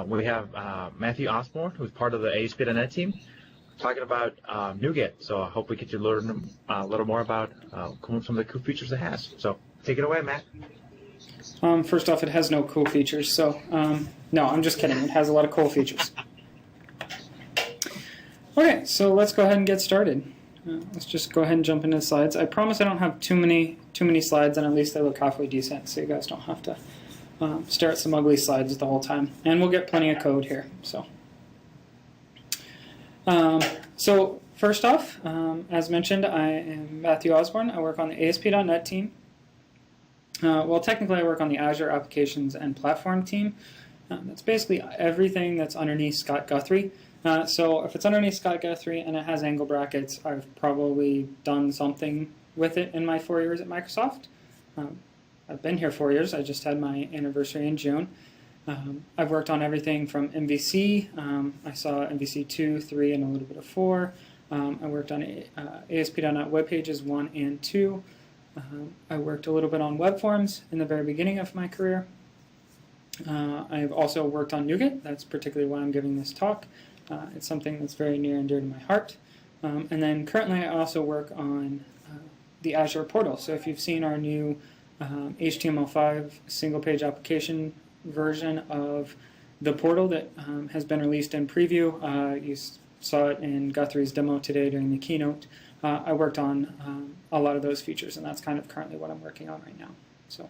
We have Matthew Osborne, who's part of the aspConfNuGetAddReferenceAwesome team, talking about NuGet. So I hope we get to learn a little more about some of the cool features it has. So take it away, Matt. First off, it has no cool features. So no, I'm just kidding. It has a lot of cool features. Okay, so let's go ahead and get started. Let's just go ahead and jump into the slides. I promise I don't have too many slides, and at least they look halfway decent, so you guys don't have to stare at some ugly slides the whole time. And we'll get plenty of code here. So first off, as mentioned, I am Matthew Osborne. I work on the ASP.NET team. Well, technically I work on the Azure Applications and Platform team. That's basically everything that's underneath Scott Guthrie. So if it's underneath Scott Guthrie and it has angle brackets, I've probably done something with it in my 4 years at Microsoft. I've been here 4 years. I just had my anniversary in June. I've worked on everything from MVC. I saw MVC 2, 3, and a little bit of 4. I worked on ASP.NET Web Pages 1 and 2. I worked a little bit on web forms in the very beginning of my career. I've also worked on NuGet. That's particularly why I'm giving this talk. It's something that's very near and dear to my heart. And then currently I also work on the Azure portal. So if you've seen our new HTML5 single-page application version of the portal that has been released in preview, you saw it in Guthrie's demo today during the keynote. I worked on a lot of those features, and that's kind of currently what I'm working on right now. So,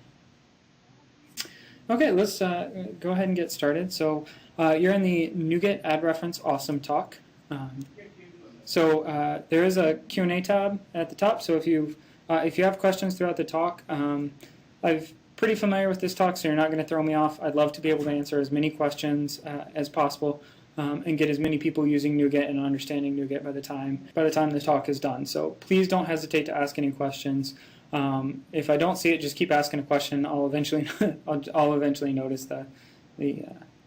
okay, let's go ahead and get started. So you're in the NuGetAddReferenceAwesome talk. There is a Q&A tab at the top. So if you have questions throughout the talk, I'm pretty familiar with this talk, so you're not going to throw me off. I'd love to be able to answer as many questions as possible and get as many people using NuGet and understanding NuGet by the time the talk is done. So please don't hesitate to ask any questions. If I don't see it, just keep asking a question. I'll eventually notice the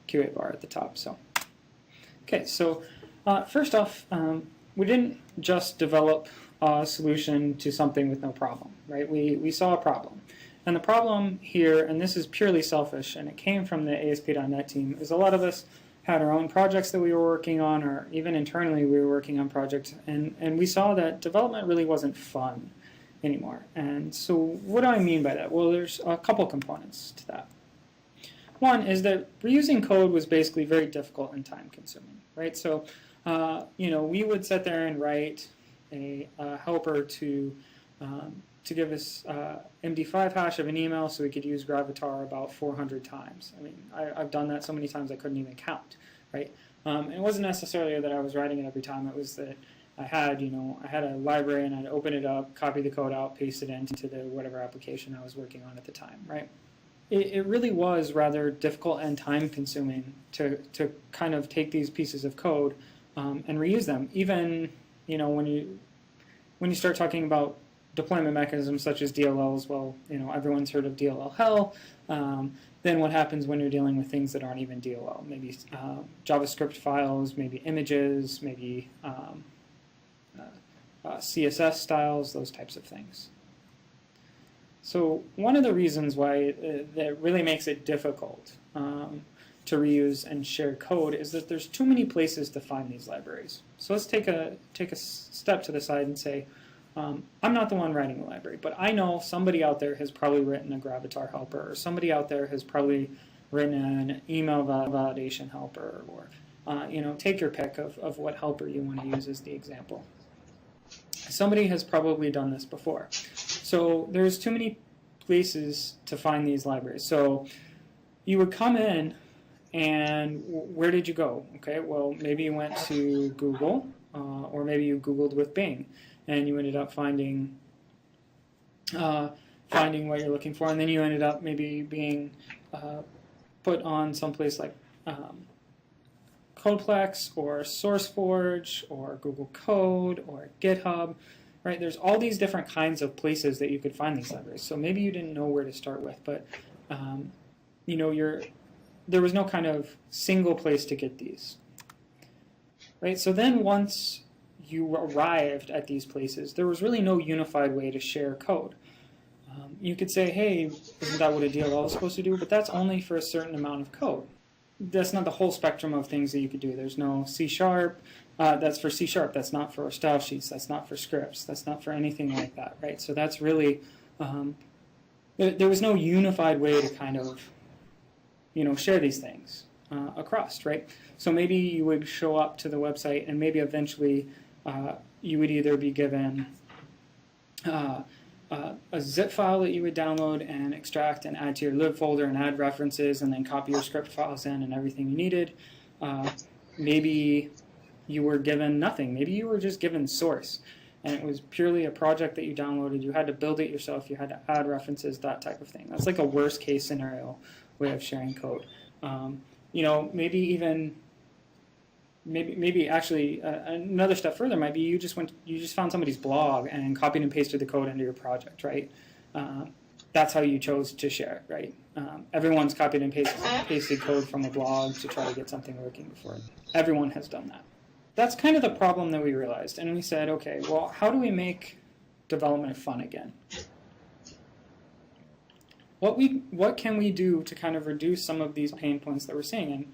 QA bar at the top. So, okay. So first off, we didn't just develop a solution to something with no problem, right? We saw a problem. And the problem here, and this is purely selfish, and it came from the ASP.NET team, is a lot of us had our own projects that we were working on, or even internally we were working on projects, and we saw that development really wasn't fun anymore. And so what do I mean by that? Well, there's a couple components to that. One is that reusing code was basically very difficult and time-consuming, right? So, we would sit there and write a helper to give us MD5 hash of an email so we could use Gravatar about 400 times. I mean, I've done that so many times I couldn't even count, right? And it wasn't necessarily that I was writing it every time. It was that I had a library and I'd open it up, copy the code out, paste it into the whatever application I was working on at the time, right? It really was rather difficult and time-consuming to kind of take these pieces of code and reuse them. Even when you start talking about deployment mechanisms such as DLLs, well, everyone's heard of DLL hell. Then what happens when you're dealing with things that aren't even DLL? Maybe JavaScript files, maybe images, maybe CSS styles, those types of things. So one of the reasons why that really makes it difficult to reuse and share code is that there's too many places to find these libraries. So let's take a step to the side and say, I'm not the one writing the library, but I know somebody out there has probably written a Gravatar helper, or somebody out there has probably written an email validation helper, or take your pick of what helper you want to use as the example. Somebody has probably done this before. So there's too many places to find these libraries. So you would come in, and where did you go? Okay, well, maybe you went to Google, or maybe you Googled with Bing, and you ended up finding what you're looking for, and then you ended up maybe being put on someplace like Codeplex or SourceForge or Google Code or GitHub, right? There's all these different kinds of places that you could find these libraries. So maybe you didn't know where to start with, but there was no kind of single place to get these, right? So then once you arrived at these places, there was really no unified way to share code. You could say, hey, isn't that what a DLL is supposed to do? But that's only for a certain amount of code. that's not the whole spectrum of things that you could do. There's no C#. That's for C#. That's not for style sheets. That's not for scripts. That's not for anything like that, right? So that's really, there was no unified way to kind of, share these things across, right? So maybe you would show up to the website and maybe eventually you would either be given a zip file that you would download and extract and add to your lib folder and add references and then copy your script files in and everything you needed. Maybe you were given nothing. Maybe you were just given source and it was purely a project that you downloaded. You had to build it yourself. You had to add references, that type of thing. That's like a worst case scenario way of sharing code. Maybe actually another step further might be you just found somebody's blog and copied and pasted the code into your project, right? That's how you chose to share it, right? Everyone's copied and pasted code from a blog to try to get something working before. Everyone has done that. That's kind of the problem that we realized, and we said, okay, well, how do we make development fun again? What can we do to kind of reduce some of these pain points that we're seeing?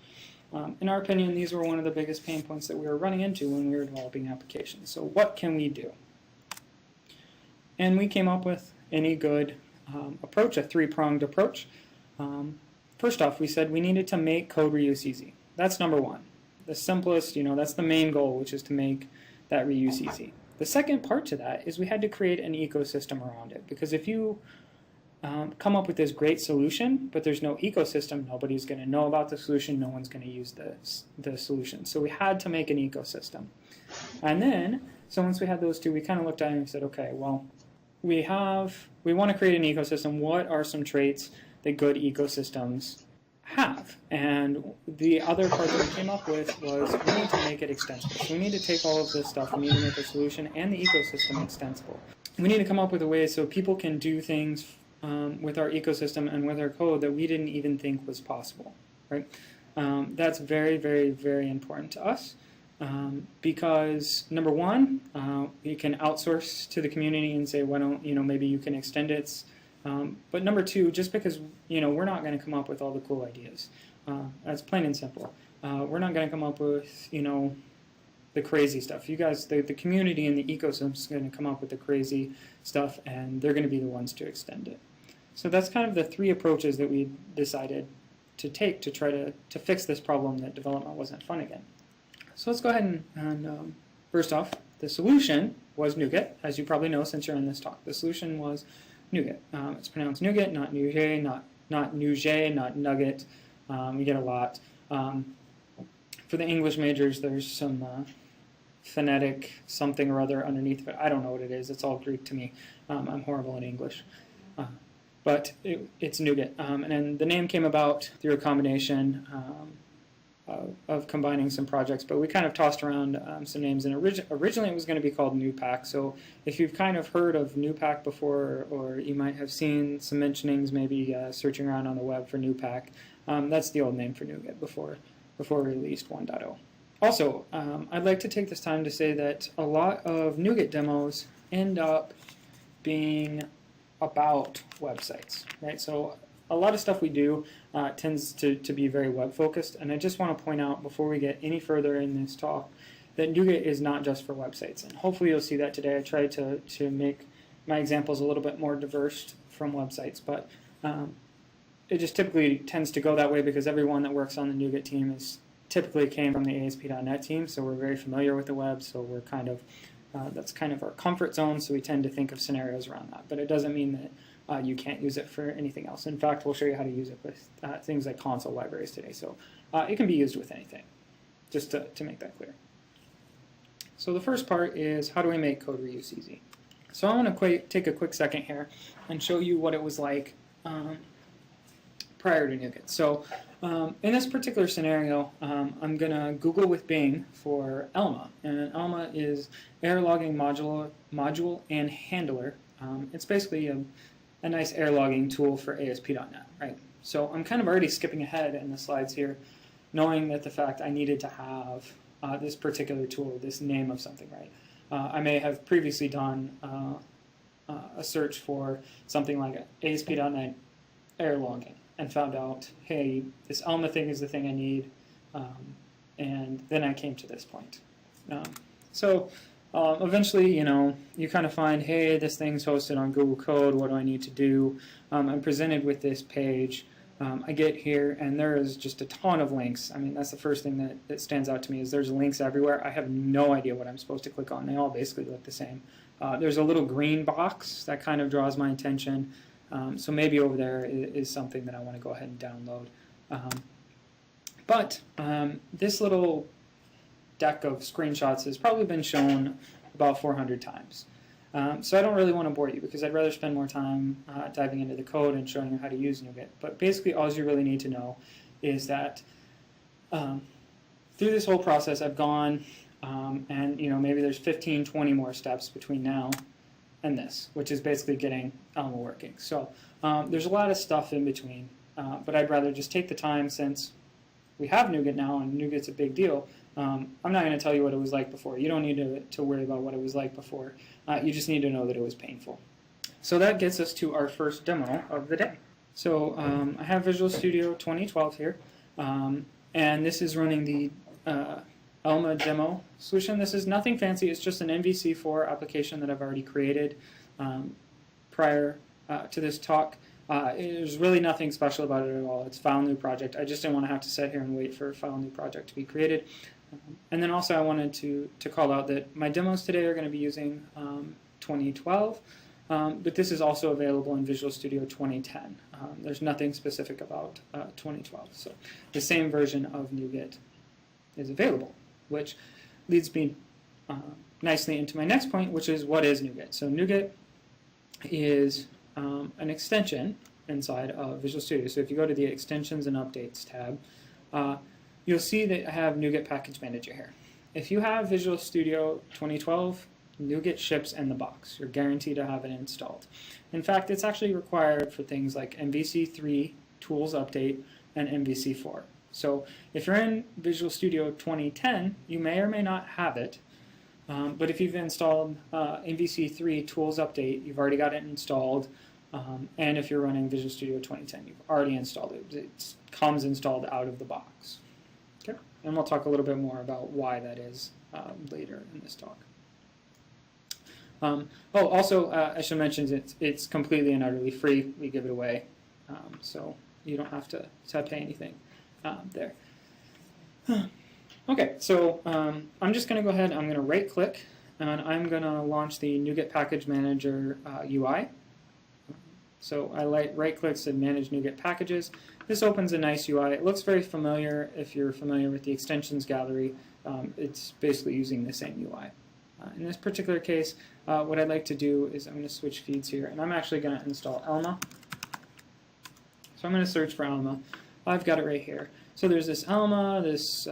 And in our opinion, these were one of the biggest pain points that we were running into when we were developing applications. So what can we do? And we came up with any good approach, a three-pronged approach. First off, we said we needed to make code reuse easy. That's number one. The simplest, that's the main goal, which is to make that reuse easy. The second part to that is we had to create an ecosystem around it, because if you come up with this great solution, but there's no ecosystem, nobody's going to know about the solution, no one's going to use the solution. So we had to make an ecosystem. And then, so once we had those two, we kind of looked at it and said, okay, well, we want to create an ecosystem. What are some traits that good ecosystems have? And the other part that we came up with was we need to make it extensible. So we need to take all of this stuff, we need to make the solution and the ecosystem extensible. We need to come up with a way so people can do things with our ecosystem and with our code that we didn't even think was possible, right? That's very, very, very important to us because number one, you can outsource to the community and say, why don't, maybe you can extend it. But number two, just because, we're not going to come up with all the cool ideas. That's plain and simple. We're not going to come up with, the crazy stuff. You guys, the community and the ecosystem is going to come up with the crazy stuff, and they're going to be the ones to extend it. So that's kind of the three approaches that we decided to take to try to fix this problem that development wasn't fun again. So let's go ahead and first off, the solution was NuGet, as you probably know since you're in this talk. The solution was NuGet. It's pronounced NuGet, not NuGet, not NuGet, not Nugget. We get a lot. For the English majors, there's some phonetic something or other underneath, but I don't know what it is. It's all Greek to me. I'm horrible in English. But it's NuGet. And then the name came about through a combination of combining some projects, but we kind of tossed around some names. And originally it was going to be called NuPack. So if you've kind of heard of NuPack before, or you might have seen some mentionings maybe searching around on the web for NuPack, that's the old name for NuGet before we released 1.0. Also, I'd like to take this time to say that a lot of NuGet demos end up being about websites, right? So a lot of stuff we do tends to be very web focused, and I just want to point out before we get any further in this talk that NuGet is not just for websites, and hopefully you'll see that today. I tried to make my examples a little bit more diverse from websites, but it just typically tends to go that way because everyone that works on the NuGet team typically came from the ASP.NET team, so we're very familiar with the web, so we're kind of that's kind of our comfort zone, so we tend to think of scenarios around that. But it doesn't mean that you can't use it for anything else. In fact, we'll show you how to use it with things like console libraries today. So it can be used with anything, just to make that clear. So the first part is how do we make code reuse easy? So I want to take a quick second here and show you what it was like prior to NuGet. So in this particular scenario, I'm going to Google with Bing for Elma. And Elma is error logging module and handler. It's basically a nice error logging tool for ASP.NET, right? So I'm kind of already skipping ahead in the slides here, knowing that the fact I needed to have this particular tool, this name of something, right? I may have previously done a search for something like ASP.NET error logging. and found out, hey, this Alma thing is the thing I need, and then I came to this point. Eventually, you kind of find, hey, this thing's hosted on Google Code, what do I need to do? I'm presented with this page. I get here, and there is just a ton of links. I mean, that's the first thing that stands out to me is there's links everywhere. I have no idea what I'm supposed to click on. They all basically look the same. There's a little green box that kind of draws my attention. So maybe over there is something that I want to go ahead and download. But this little deck of screenshots has probably been shown about 400 times. So I don't really want to bore you because I'd rather spend more time diving into the code and showing you how to use NuGet. But basically all you really need to know is that through this whole process I've gone and maybe there's 15, 20 more steps between now and this, which is basically getting Alma working. So there's a lot of stuff in between, but I'd rather just take the time since we have NuGet now and NuGet's a big deal. I'm not going to tell you what it was like before. You don't need to worry about what it was like before. You just need to know that it was painful. So that gets us to our first demo of the day. So I have Visual Studio 2012 here, and this is running the Alma demo solution. This is nothing fancy. It's just an MVC4 application that I've already created prior to this talk. There's really nothing special about it at all. It's file new project. I just didn't want to have to sit here and wait for a file new project to be created. And then also I wanted to call out that my demos today are going to be using 2012, but this is also available in Visual Studio 2010. There's nothing specific about 2012. So the same version of NuGet is available, which leads me nicely into my next point, which is what is NuGet? So NuGet is an extension inside of Visual Studio. So if you go to the Extensions and Updates tab, you'll see that I have NuGet Package Manager here. If you have Visual Studio 2012, NuGet ships in the box. You're guaranteed to have it installed. In fact, it's actually required for things like MVC3, Tools Update, and MVC4. So if you're in Visual Studio 2010, you may or may not have it. But if you've installed MVC3 Tools Update, you've already got it installed. And if you're running Visual Studio 2010, you've already installed it. It comes installed out of the box. Okay? And we'll talk a little bit more about why that is later in this talk. Also, I should mention it's completely and utterly free. We give it away, so you don't have to pay anything there. Okay, so I'm just going to go ahead, I'm going to right-click, and I'm going to launch the NuGet Package Manager UI. So I right-click to Manage NuGet Packages. This opens a nice UI. It looks very familiar if you're familiar with the extensions gallery. It's basically using the same UI. In this particular case, what I'd like to do is I'm going to switch feeds here, and I'm actually going to install Alma. So I'm going to search for Alma. I've got it right here. So there's this Alma, this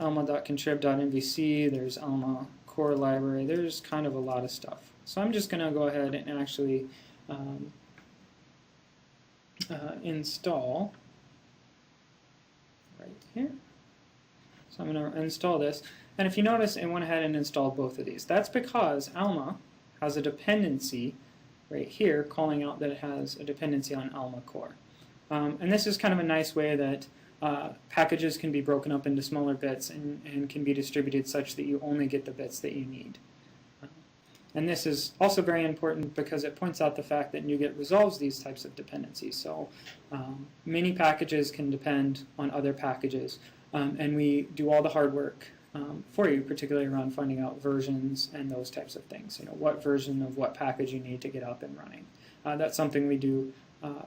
alma.contrib.mvc, there's Alma core library, there's kind of a lot of stuff. So I'm just going to go ahead and actually install right here. So I'm going to install this. And if you notice, it went ahead and installed both of these. That's because Alma has a dependency right here calling out that it has a dependency on Alma core. And this is kind of a nice way that packages can be broken up into smaller bits and can be distributed such that you only get the bits that you need. And this is also very important because it points out the fact that NuGet resolves these types of dependencies. So many packages can depend on other packages, and we do all the hard work for you, particularly around finding out versions and those types of things. You know, what version of what package you need to get up and running. That's something we do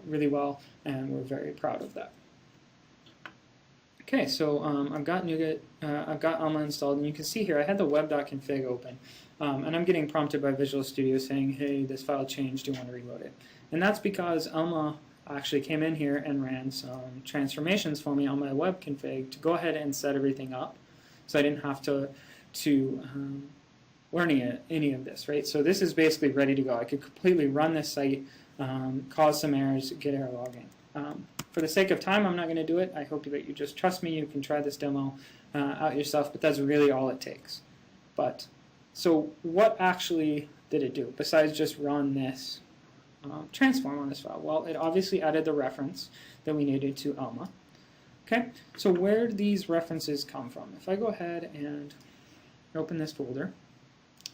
really well, and we're very proud of that. Okay, so I've got NuGet, I've got Alma installed, and you can see here I had the web.config open, and I'm getting prompted by Visual Studio saying, hey, this file changed, do you want to reload it? And that's because Alma actually came in here and ran some transformations for me on my web config to go ahead and set everything up, so I didn't have to learn any of this, right? So this is basically ready to go. I could completely run this site, cause some errors, get error logging. For the sake of time, I'm not going to do it. I hope that you just trust me. You can try this demo out yourself, but that's really all it takes. But so what actually did it do besides just run this transform on this file? Well, it obviously added the reference that we needed to Alma. Okay, so where do these references come from? If I go ahead and open this folder,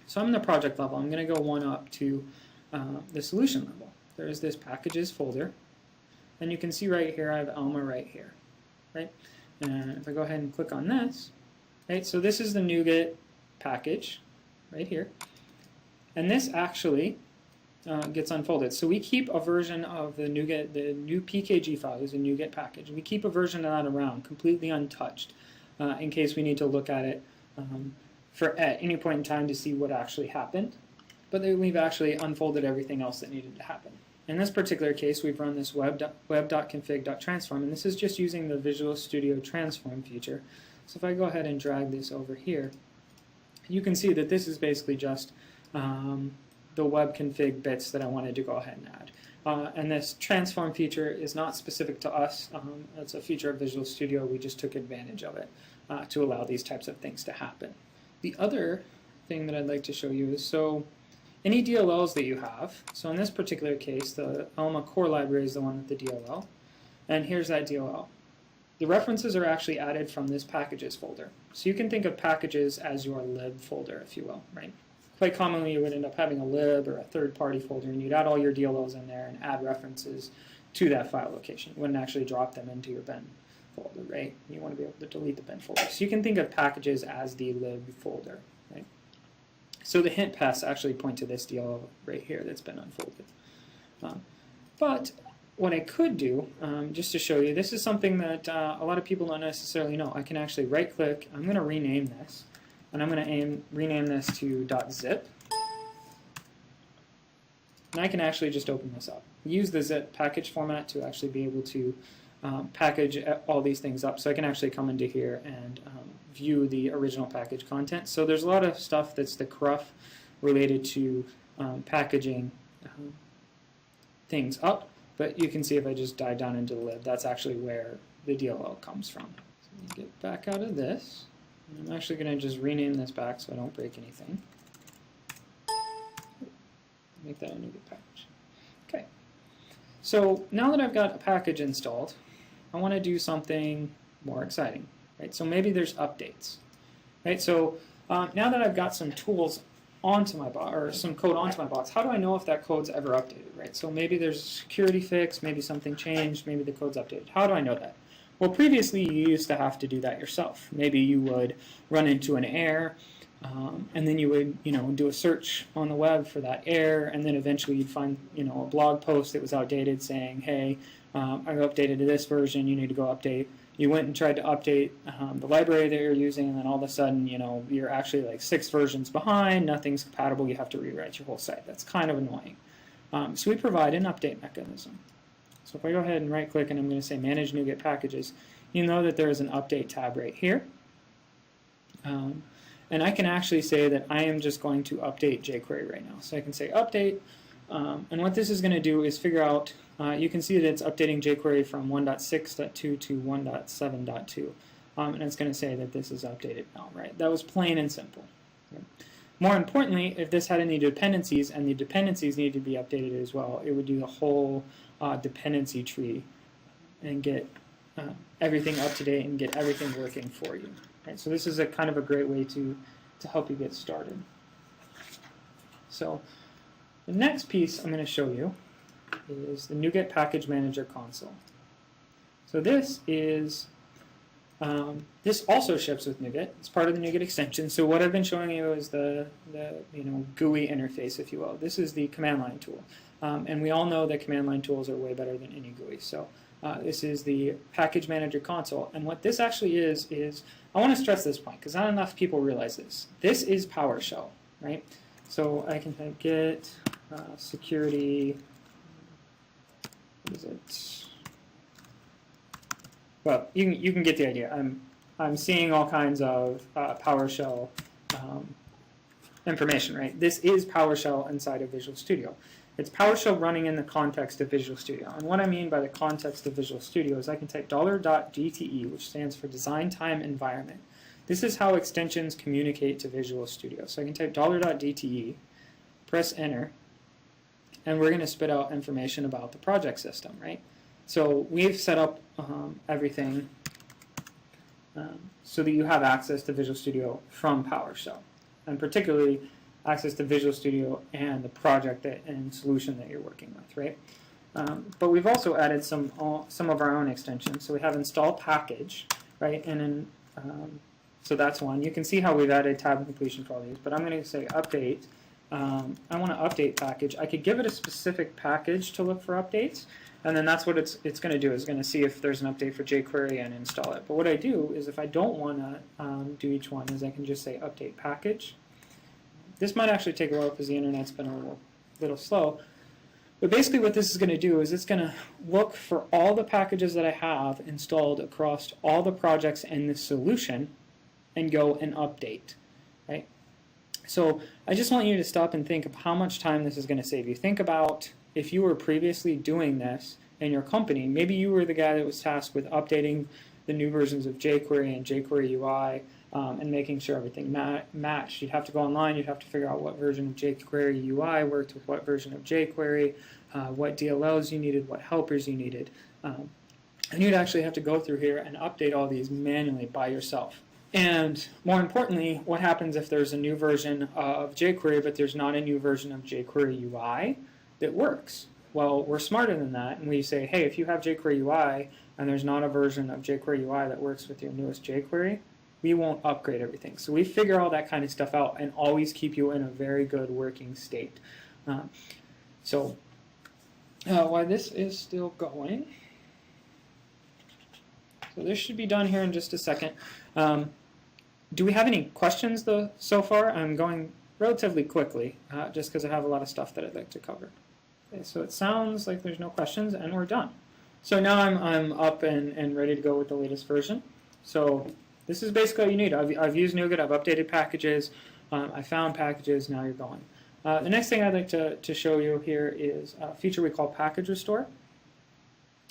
so I'm in the project level. I'm going to go one up to the solution level. There's this packages folder, and you can see right here I have Alma right here, right? And if I go ahead and click on this, right, so this is the NuGet package right here, and this actually gets unfolded. So we keep a version of the NuGet, the new PKG file is a NuGet package. We keep a version of that around, completely untouched, in case we need to look at it for at any point in time to see what actually happened. But then we've actually unfolded everything else that needed to happen. In this particular case, we've run this web.config.transform, and this is just using the Visual Studio Transform feature. So if I go ahead and drag this over here, you can see that this is basically just the web config bits that I wanted to go ahead and add. And this transform feature is not specific to us. It's a feature of Visual Studio. We just took advantage of it to allow these types of things to happen. The other thing that I'd like to show you is, so any DLLs that you have, so in this particular case, the Alma core library is the one with the DLL, and here's that DLL. The references are actually added from this packages folder. So you can think of packages as your lib folder, if you will, right? Quite commonly, you would end up having a lib or a third-party folder, and you'd add all your DLLs in there and add references to that file location. You wouldn't actually drop them into your bin folder, right? You want to be able to delete the bin folder. So you can think of packages as the lib folder, right? So the hint paths actually point to this DLL right here that's been unfolded. But what I could do, just to show you, this is something that a lot of people don't necessarily know. I can actually right-click. I'm going to rename this. And I'm going to rename this to .zip. And I can actually just open this up. Use the zip package format to actually be able to package all these things up. So I can actually come into here and view the original package content. So there's a lot of stuff that's the CRUF related to packaging things up. But you can see if I just dive down into the lib, that's actually where the DLL comes from. So let me get back out of this. I'm actually going to just rename this back so I don't break anything. Make that a NuGet package. Okay. So now that I've got a package installed, I want to do something more exciting, right? So maybe there's updates, right? So now that I've got some tools onto my box, or some code onto my box, how do I know if that code's ever updated, right? So maybe there's a security fix, maybe something changed, maybe the code's updated. How do I know that? Well, previously you used to have to do that yourself. Maybe you would run into an error, and then you would, do a search on the web for that error, and then eventually you'd find, a blog post that was outdated saying, hey, I've updated to this version, you need to go update. You went and tried to update the library that you're using, and then all of a sudden, you're actually like 6 versions behind, nothing's compatible, you have to rewrite your whole site. That's kind of annoying. So we provide an update mechanism. So if I go ahead and right-click and I'm going to say Manage NuGet Packages, you know that there is an Update tab right here. And I can actually say that I am just going to update jQuery right now. So I can say Update, and what this is going to do is figure out, you can see that it's updating jQuery from 1.6.2 to 1.7.2. And it's going to say that this is updated now, right? That was plain and simple. Right? More importantly, if this had any dependencies, and the dependencies need to be updated as well, it would do the whole dependency tree and get everything up to date and get everything working for you. Right? So this is a kind of a great way to help you get started. So the next piece I'm going to show you is the NuGet Package Manager console. So this is this also ships with NuGet. It's part of the NuGet extension. So what I've been showing you is the GUI interface, if you will. This is the command line tool. And we all know that command line tools are way better than any GUI. So this is the Package Manager console. And what this actually is I want to stress this point because not enough people realize this. This is PowerShell, right? So I can type get security, what is it? Well, you can get the idea. I'm seeing all kinds of PowerShell information, right? This is PowerShell inside of Visual Studio. It's PowerShell running in the context of Visual Studio. And what I mean by the context of Visual Studio is I can type $.gte, which stands for Design Time Environment. This is how extensions communicate to Visual Studio. So I can type $.gte, press enter, and we're going to spit out information about the project system, right? So we've set up everything so that you have access to Visual Studio from PowerShell, and particularly access to Visual Studio and the project and solution that you're working with, right? But we've also added some of our own extensions. So we have install package, right? And then so that's one. You can see how we've added tab completion for all these, but I'm going to say update. I want to update package. I could give it a specific package to look for updates, and then that's what it's going to do. It's going to see if there's an update for jQuery and install it. But what I do is if I don't want to do each one, is I can just say update package. This might actually take a while because the internet's been a little slow. But basically what this is going to do is it's going to look for all the packages that I have installed across all the projects in this solution and go and update, right? So I just want you to stop and think of how much time this is going to save you. Think about if you were previously doing this in your company, maybe you were the guy that was tasked with updating the new versions of jQuery and jQuery UI and making sure everything matched. You'd have to go online, you'd have to figure out what version of jQuery UI worked with what version of jQuery, what DLLs you needed, what helpers you needed. And you'd actually have to go through here and update all these manually by yourself. And more importantly, what happens if there's a new version of jQuery, but there's not a new version of jQuery UI that works? Well, we're smarter than that, and we say, hey, if you have jQuery UI and there's not a version of jQuery UI that works with your newest jQuery, we won't upgrade everything. So we figure all that kind of stuff out and always keep you in a very good working state. While this is still going, so this should be done here in just a second. Do we have any questions though so far? I'm going relatively quickly just because I have a lot of stuff that I'd like to cover. Okay, so it sounds like there's no questions and we're done. So now I'm up and ready to go with the latest version. So this is basically all you need. I've used NuGet, I've updated packages, I found packages, now you're going. The next thing I'd like to show you here is a feature we call Package Restore.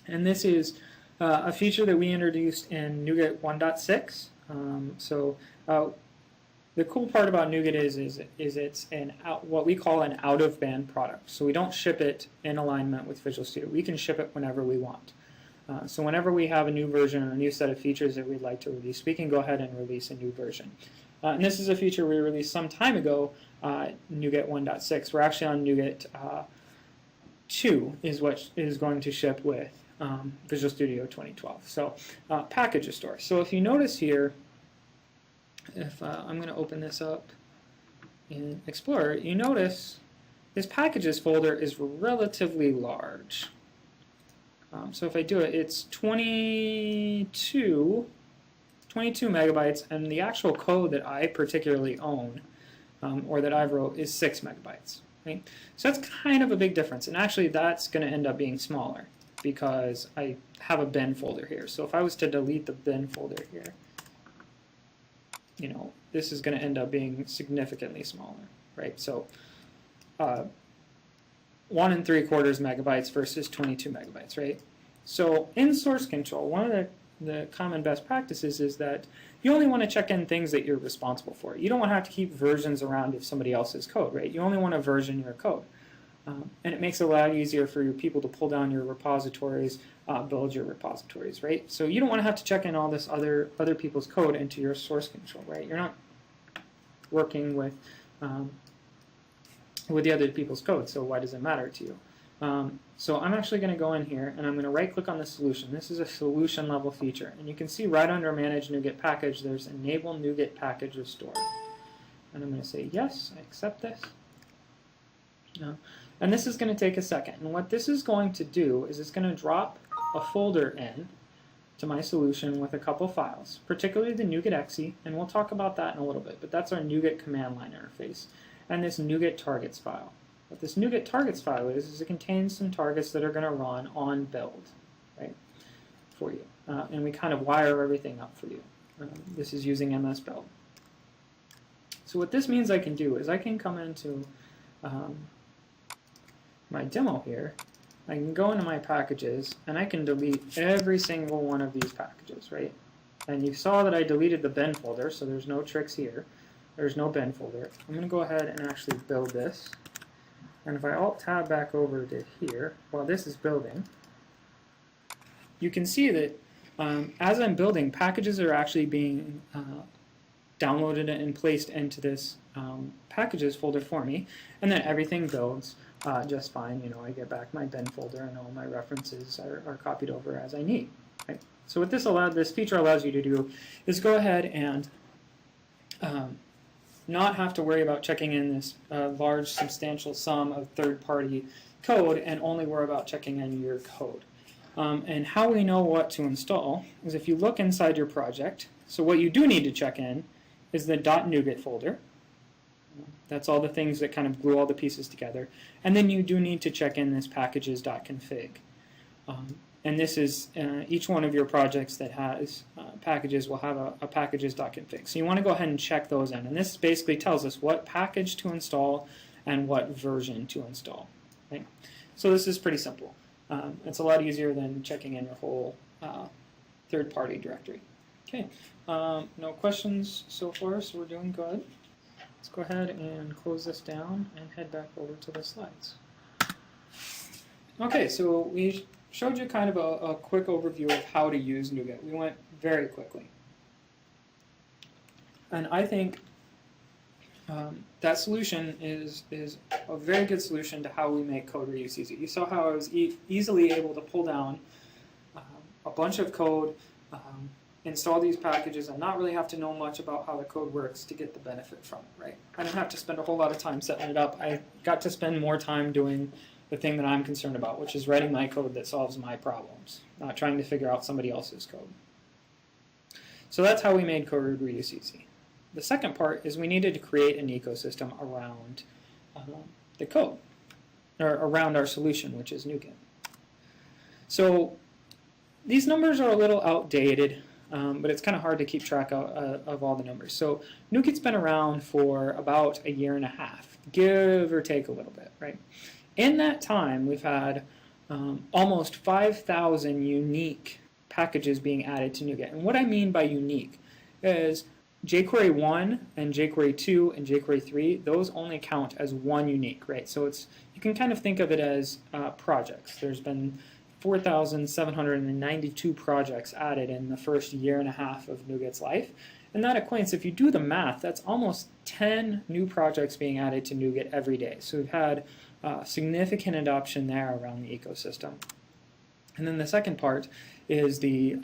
And this is a feature that we introduced in NuGet 1.6. The cool part about NuGet is it's what we call an out-of-band product. So we don't ship it in alignment with Visual Studio. We can ship it whenever we want. So whenever we have a new version or a new set of features that we'd like to release, we can go ahead and release a new version. And this is a feature we released some time ago, NuGet 1.6. We're actually on NuGet 2 is what is going to ship with Visual Studio 2012. So Package Restore. So if you notice here, if I'm going to open this up in Explorer, you notice this Packages folder is relatively large. So if I do it, it's 22 megabytes, and the actual code that I particularly own, or that I've wrote, is 6 megabytes. Right? So that's kind of a big difference, and actually that's going to end up being smaller because I have a bin folder here. So if I was to delete the bin folder here, this is going to end up being significantly smaller, right? So 1 3/4 megabytes versus 22 megabytes, right? So in source control, one of the common best practices is that you only want to check in things that you're responsible for. You don't want to have to keep versions around of somebody else's code, right? You only want to version your code. And it makes it a lot easier for your people to pull down your repositories, build your repositories, right? So you don't want to have to check in all this other people's code into your source control, right? You're not working with the other people's code, so why does it matter to you? So I'm actually going to go in here and I'm going to right-click on the solution. This is a solution level feature, and you can see right under Manage NuGet Package, there's Enable NuGet Package Restore. And I'm going to say yes, I accept this. And this is going to take a second. And what this is going to do is it's going to drop a folder in to my solution with a couple files, particularly the NuGet.exe, and we'll talk about that in a little bit, but that's our NuGet command line interface, and this NuGet targets file. What this NuGet targets file is it contains some targets that are going to run on build, right, for you. And we kind of wire everything up for you. This is using MS build. So what this means I can do is I can come into my demo here, I can go into my packages, and I can delete every single one of these packages, right? And you saw that I deleted the bin folder, so there's no tricks here. There's no bin folder. I'm going to go ahead and actually build this. And if I Alt-Tab back over to here, while this is building, you can see that as I'm building, packages are actually being downloaded and placed into this packages folder for me, and then everything builds just fine. You know, I get back my bin folder and all my references are copied over as I need. Right? So what this feature allows you to do is go ahead and not have to worry about checking in this large substantial sum of third-party code and only worry about checking in your code. And how we know what to install is if you look inside your project. So what you do need to check in is the .NuGet folder. That's all the things that kind of glue all the pieces together. And then you do need to check in this packages.config. And this is each one of your projects that has packages will have a packages.config. So you want to go ahead and check those in. And this basically tells us what package to install and what version to install. Right? So this is pretty simple. It's a lot easier than checking in your whole third-party directory. Okay, no questions so far, so we're doing good. Let's go ahead and close this down and head back over to the slides. Okay, so we showed you kind of a quick overview of how to use NuGet. We went very quickly. And I think that solution is a very good solution to how we make code reuse easy. You saw how I was easily able to pull down a bunch of code, install these packages, and not really have to know much about how the code works to get the benefit from it, right? I didn't have to spend a whole lot of time setting it up. I got to spend more time doing the thing that I'm concerned about, which is writing my code that solves my problems, not trying to figure out somebody else's code. So that's how we made code reuse easy. The second part is we needed to create an ecosystem around the code, or around our solution, which is NuGet. So these numbers are a little outdated, but it's kind of hard to keep track of all the numbers. So NuGet's been around for about a year and a half, give or take a little bit, right? In that time, we've had almost 5,000 unique packages being added to NuGet. And what I mean by unique is jQuery 1 and jQuery 2 and jQuery 3, those only count as one unique, right? So you can kind of think of it as projects. There's been 4,792 projects added in the first year and a half of NuGet's life. And that equates, if you do the math, that's almost 10 new projects being added to NuGet every day. So we've had significant adoption there around the ecosystem. And then the second part is the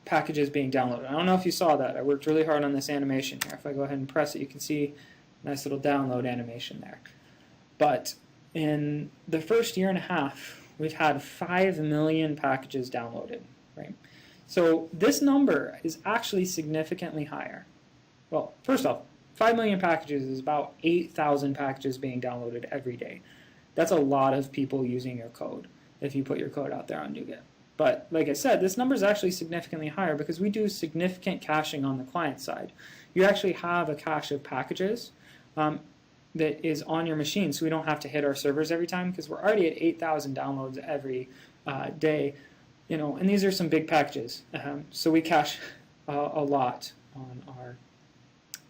packages being downloaded. I don't know if you saw that. I worked really hard on this animation here. If I go ahead and press it, you can see a nice little download animation there. But in the first year and a half, we've had 5 million packages downloaded, right? So this number is actually significantly higher. Well, first off, 5 million packages is about 8,000 packages being downloaded every day. That's a lot of people using your code if you put your code out there on NuGet. But like I said, this number is actually significantly higher because we do significant caching on the client side. You actually have a cache of packages that is on your machine, so we don't have to hit our servers every time because we're already at 8,000 downloads every day. You know, and these are some big packages, so we cache a lot on our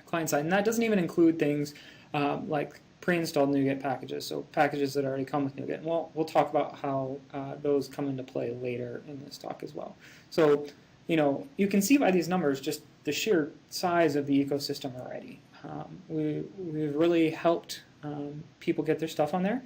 client side, and that doesn't even include things like pre-installed NuGet packages, so packages that already come with NuGet. And we'll talk about how those come into play later in this talk as well. So, you know, you can see by these numbers just the sheer size of the ecosystem already. We've really helped people get their stuff on there,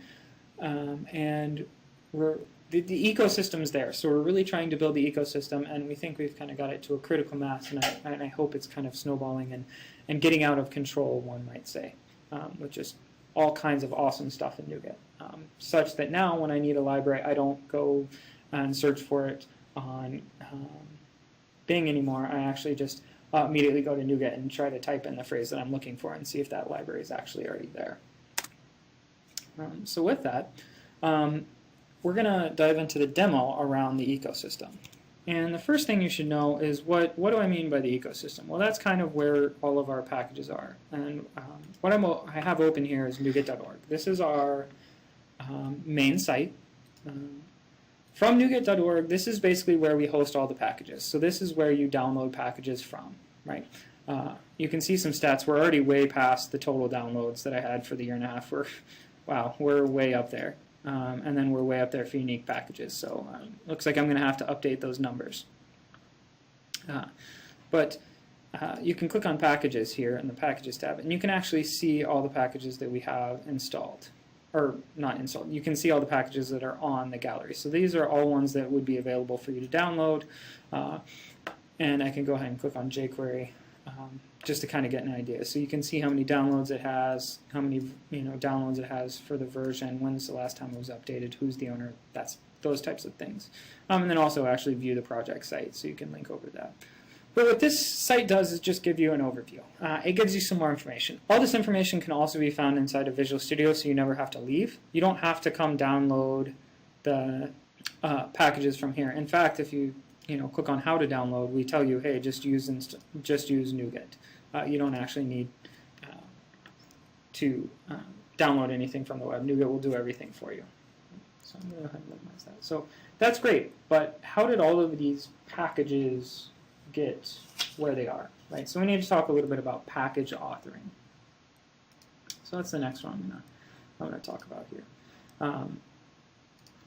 and the ecosystem's there. So we're really trying to build the ecosystem, and we think we've kind of got it to a critical mass, and I hope it's kind of snowballing and getting out of control, one might say, with just all kinds of awesome stuff in NuGet, such that now when I need a library, I don't go and search for it on Bing anymore. I actually just immediately go to NuGet and try to type in the phrase that I'm looking for and see if that library is actually already there. So with that, we're going to dive into the demo around the ecosystem. And the first thing you should know is what do I mean by the ecosystem? Well, that's kind of where all of our packages are. And what I have open here is NuGet.org. This is our main site. From NuGet.org, this is basically where we host all the packages. So this is where you download packages from, right? You can see some stats. We're already way past the total downloads that I had for the year and a half. We're wow, we're way up there. And then we're way up there for unique packages. So looks like I'm going to have to update those numbers. But you can click on Packages here in the Packages tab, and you can actually see all the packages that we have installed. Or not installed. You can see all the packages that are on the gallery. So these are all ones that would be available for you to download. And I can go ahead and click on jQuery just to kind of get an idea. So you can see how many downloads it has, how many downloads it has for the version, when's the last time it was updated, who's the owner, those types of things. And then also actually view the project site, so you can link over that. But what this site does is just give you an overview. It gives you some more information. All this information can also be found inside of Visual Studio, so you never have to leave. You don't have to come download the packages from here. In fact, if you click on how to download, we tell you, hey, just use NuGet. You don't actually need to download anything from the web. NuGet will do everything for you. So I'm going to go ahead and minimize that. So that's great, but how did all of these packages get where they are, right? So we need to talk a little bit about package authoring. So that's the next one I'm going to talk about here.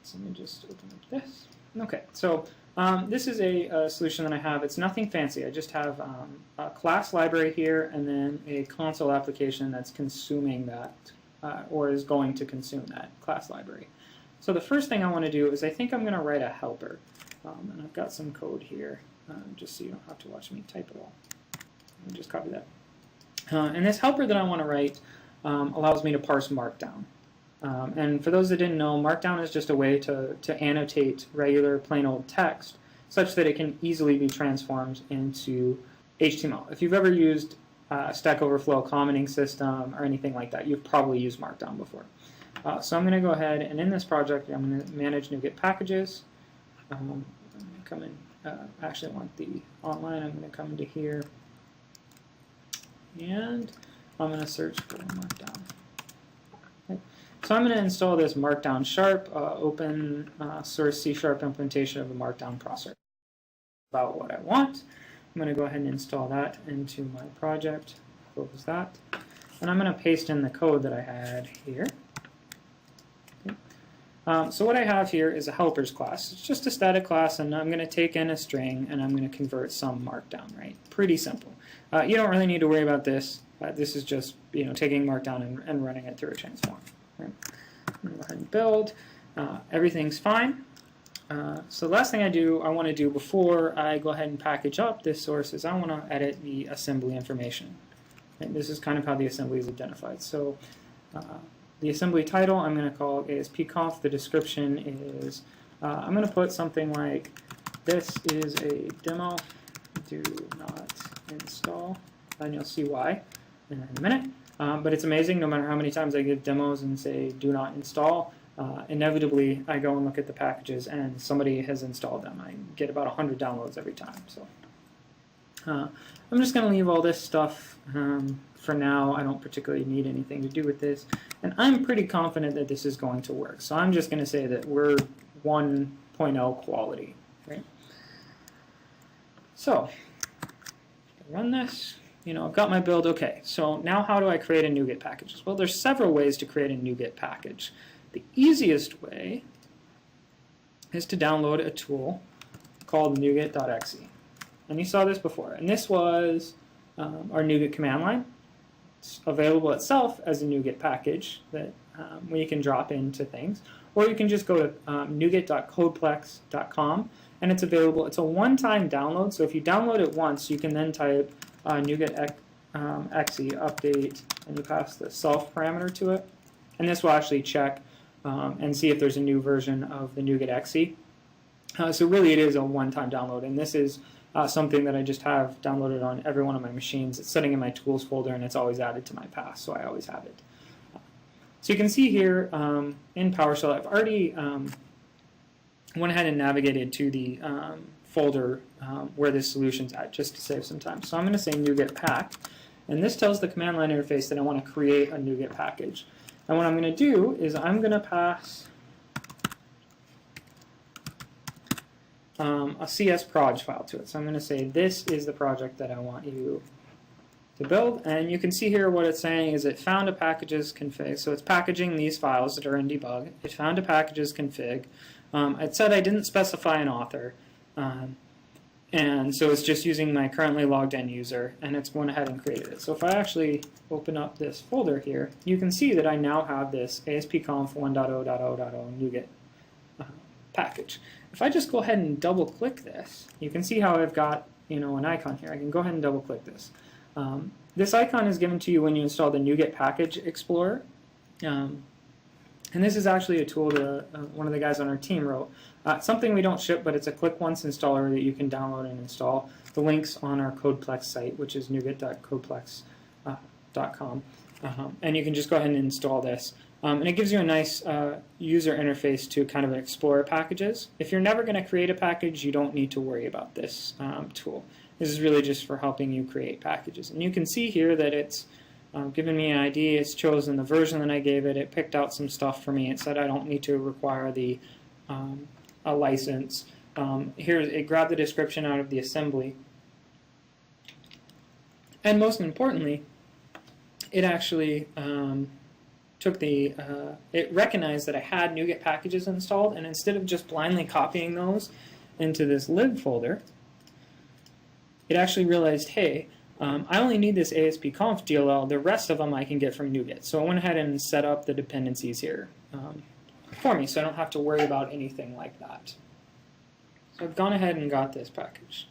So let me just open up this. Okay, so this is a solution that I have. It's nothing fancy. I just have a class library here and then a console application that's consuming that or is going to consume that class library. So the first thing I want to do is I think I'm going to write a helper. And I've got some code here just so you don't have to watch me type it all. Let me just copy that. And this helper that I want to write allows me to parse Markdown. And for those that didn't know, Markdown is just a way to annotate regular plain old text such that it can easily be transformed into HTML. If you've ever used Stack Overflow commenting system or anything like that, you've probably used Markdown before. So I'm going to go ahead and in this project, I'm going to manage NuGet packages. I'm going to come in, actually I want the online, I'm going to come into here and I'm going to search for Markdown. Okay. So I'm going to install this Markdown Sharp open source C# implementation of a Markdown processor. About what I want. I'm going to go ahead and install that into my project, close that, and I'm going to paste in the code that I had here. So what I have here is a helpers class. It's just a static class, and I'm going to take in a string, and I'm going to convert some Markdown, right? Pretty simple. You don't really need to worry about this. This is just taking Markdown and running it through a transform. Right? I'm going to go ahead and build. Everything's fine. So the last thing I want to do before I go ahead and package up this source is I want to edit the assembly information. And this is kind of how the assembly is identified. So the assembly title I'm going to call aspConf. The description is I'm going to put something like, this is a demo, do not install, and you'll see why in a minute. But it's amazing, no matter how many times I give demos and say do not install, inevitably I go and look at the packages and somebody has installed them. I get about 100 downloads every time. So I'm just going to leave all this stuff for now. I don't particularly need anything to do with this. And I'm pretty confident that this is going to work. So I'm just going to say that we're 1.0 quality. Right? So run this. I've got my build. Okay, so now how do I create a NuGet package? Well, there's several ways to create a NuGet package. The easiest way is to download a tool called NuGet.exe. And you saw this before. And this was our NuGet command line. It's available itself as a NuGet package that we can drop into things. Or you can just go to NuGet.codeplex.com and it's available. It's a one-time download. So if you download it once, you can then type NuGet.exe update and you pass the self parameter to it. And this will actually check and see if there's a new version of the NuGet.exe. So really it is a one-time download, and this is something that I just have downloaded on every one of my machines. It's sitting in my tools folder and it's always added to my path, so I always have it. So you can see here in PowerShell, I've already went ahead and navigated to the folder where this solution's at, just to save some time. So I'm going to say NuGet pack, and this tells the command line interface that I want to create a NuGet package. And what I'm going to do is I'm going to pass a CS proj file to it. So I'm going to say this is the project that I want you to build, and you can see here what it's saying is it found a packages config. So it's packaging these files that are in debug. It found a packages config. It said I didn't specify an author, and so it's just using my currently logged in user, and it's going ahead and created it. So if I actually open up this folder here, you can see that I now have this aspconf 1.0.0.0 NuGet package. If I just go ahead and double click this, you can see how I've got an icon here. I can go ahead and double click this. This icon is given to you when you install the NuGet Package Explorer. And this is actually a tool that one of the guys on our team wrote. Something we don't ship, but it's a click once installer that you can download and install. The link's on our Codeplex site, which is nuget.codeplex.com. And you can just go ahead and install this. And it gives you a nice user interface to kind of explore packages. If you're never going to create a package, you don't need to worry about this tool. This is really just for helping you create packages. And you can see here that it's given me an ID. It's chosen the version that I gave it. It picked out some stuff for me. It said I don't need to require a license. Here, it grabbed the description out of the assembly. And most importantly, it actually it recognized that I had NuGet packages installed, and instead of just blindly copying those into this lib folder, it actually realized, hey, I only need this aspconf DLL. The rest of them I can get from NuGet. So I went ahead and set up the dependencies here for me, so I don't have to worry about anything like that. So I've gone ahead and got this package.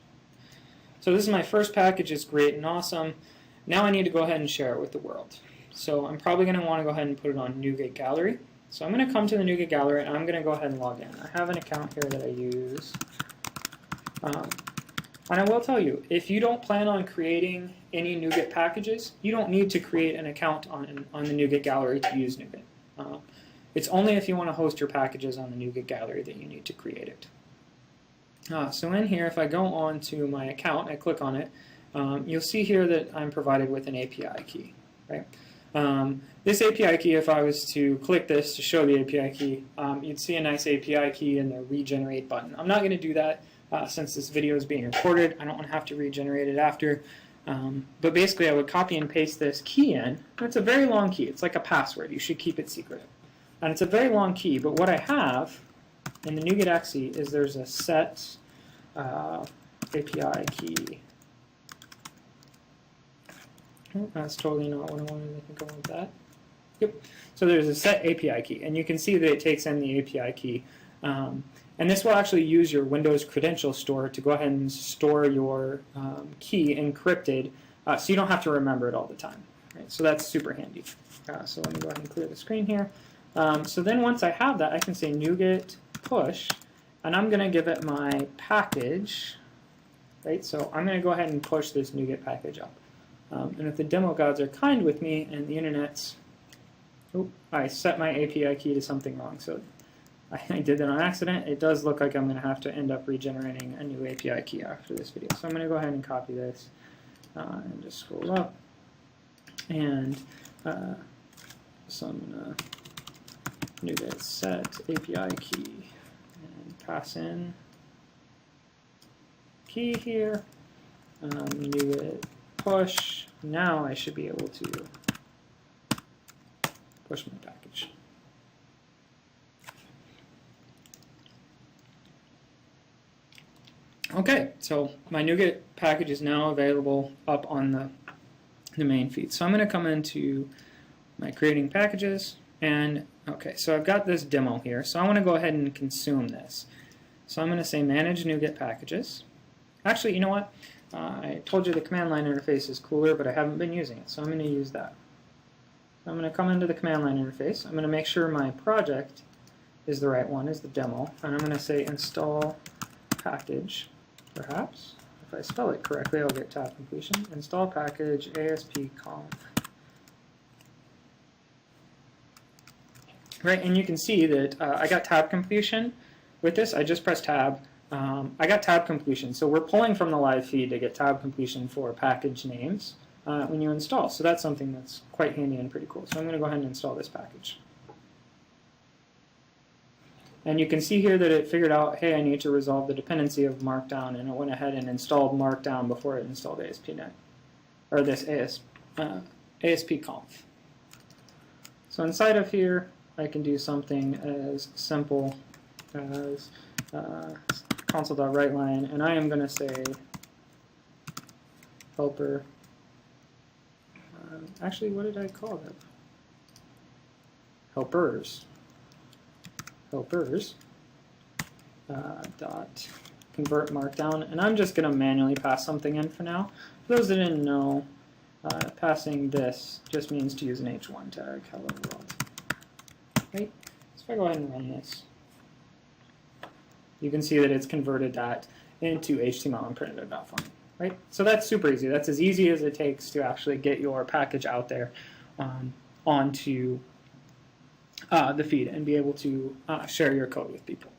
So this is my first package. It's great and awesome. Now I need to go ahead and share it with the world. So I'm probably going to want to go ahead and put it on NuGet Gallery. So I'm going to come to the NuGet Gallery, and I'm going to go ahead and log in. I have an account here that I use. And I will tell you, if you don't plan on creating any NuGet packages, you don't need to create an account on the NuGet Gallery to use NuGet. It's only if you want to host your packages on the NuGet Gallery that you need to create it. So in here, if I go on to my account, I click on it, you'll see here that I'm provided with an API key. Right? This API key, if I was to click this to show the API key, you'd see a nice API key in the regenerate button. I'm not going to do that. Since this video is being recorded, I don't want to have to regenerate it after. But basically, I would copy and paste this key in. It's a very long key. It's like a password. You should keep it secret. And it's a very long key. But what I have in the NuGet exe is there's a set API key. Oh, that's totally not what I wanted. I think I want that. Yep. So there's a set API key. And you can see that it takes in the API key. And this will actually use your Windows credential store to go ahead and store your key encrypted so you don't have to remember it all the time. Right? So that's super handy. So let me go ahead and clear the screen here. So then once I have that, I can say NuGet push, and I'm going to give it my package. Right? So I'm going to go ahead and push this NuGet package up. And if the demo gods are kind with me and the internet's... Oh, I set my API key to something wrong. So I did that on accident. It does look like I'm going to have to end up regenerating a new API key after this video. So I'm going to go ahead and copy this and just scroll up. And so I'm going to NuGet set API key and pass in key here. NuGet push. Now I should be able to push my package. Okay, so my NuGet package is now available up on the main feed. So I'm going to come into my creating packages, and okay, so I've got this demo here. So I want to go ahead and consume this. So I'm going to say manage NuGet packages. Actually, you know what? I told you the command line interface is cooler, but I haven't been using it, so I'm going to use that. I'm going to come into the command line interface. I'm going to make sure my project is the right one, is the demo, and I'm going to say install package. Perhaps, if I spell it correctly, I'll get tab completion. Install package aspconf. Right, and you can see that I got tab completion with this. I just pressed tab. I got tab completion. So we're pulling from the live feed to get tab completion for package names when you install. So that's something that's quite handy and pretty cool. So I'm going to go ahead and install this package. And you can see here that it figured out, hey, I need to resolve the dependency of Markdown, and it went ahead and installed Markdown before it installed ASP.NET. or this aspConf. So inside of here, I can do something as simple as console.writeLine, and I am going to say helper. Actually, what did I call them? Helpers. Dot convert markdown, and I'm just going to manually pass something in for now. For those that didn't know, passing this just means to use an h1 tag, hello world. Right? So if I go ahead and run this, you can see that it's converted that into HTML and printed it out for me. Right? So that's super easy. That's as easy as it takes to actually get your package out there onto the feed and be able to share your code with people.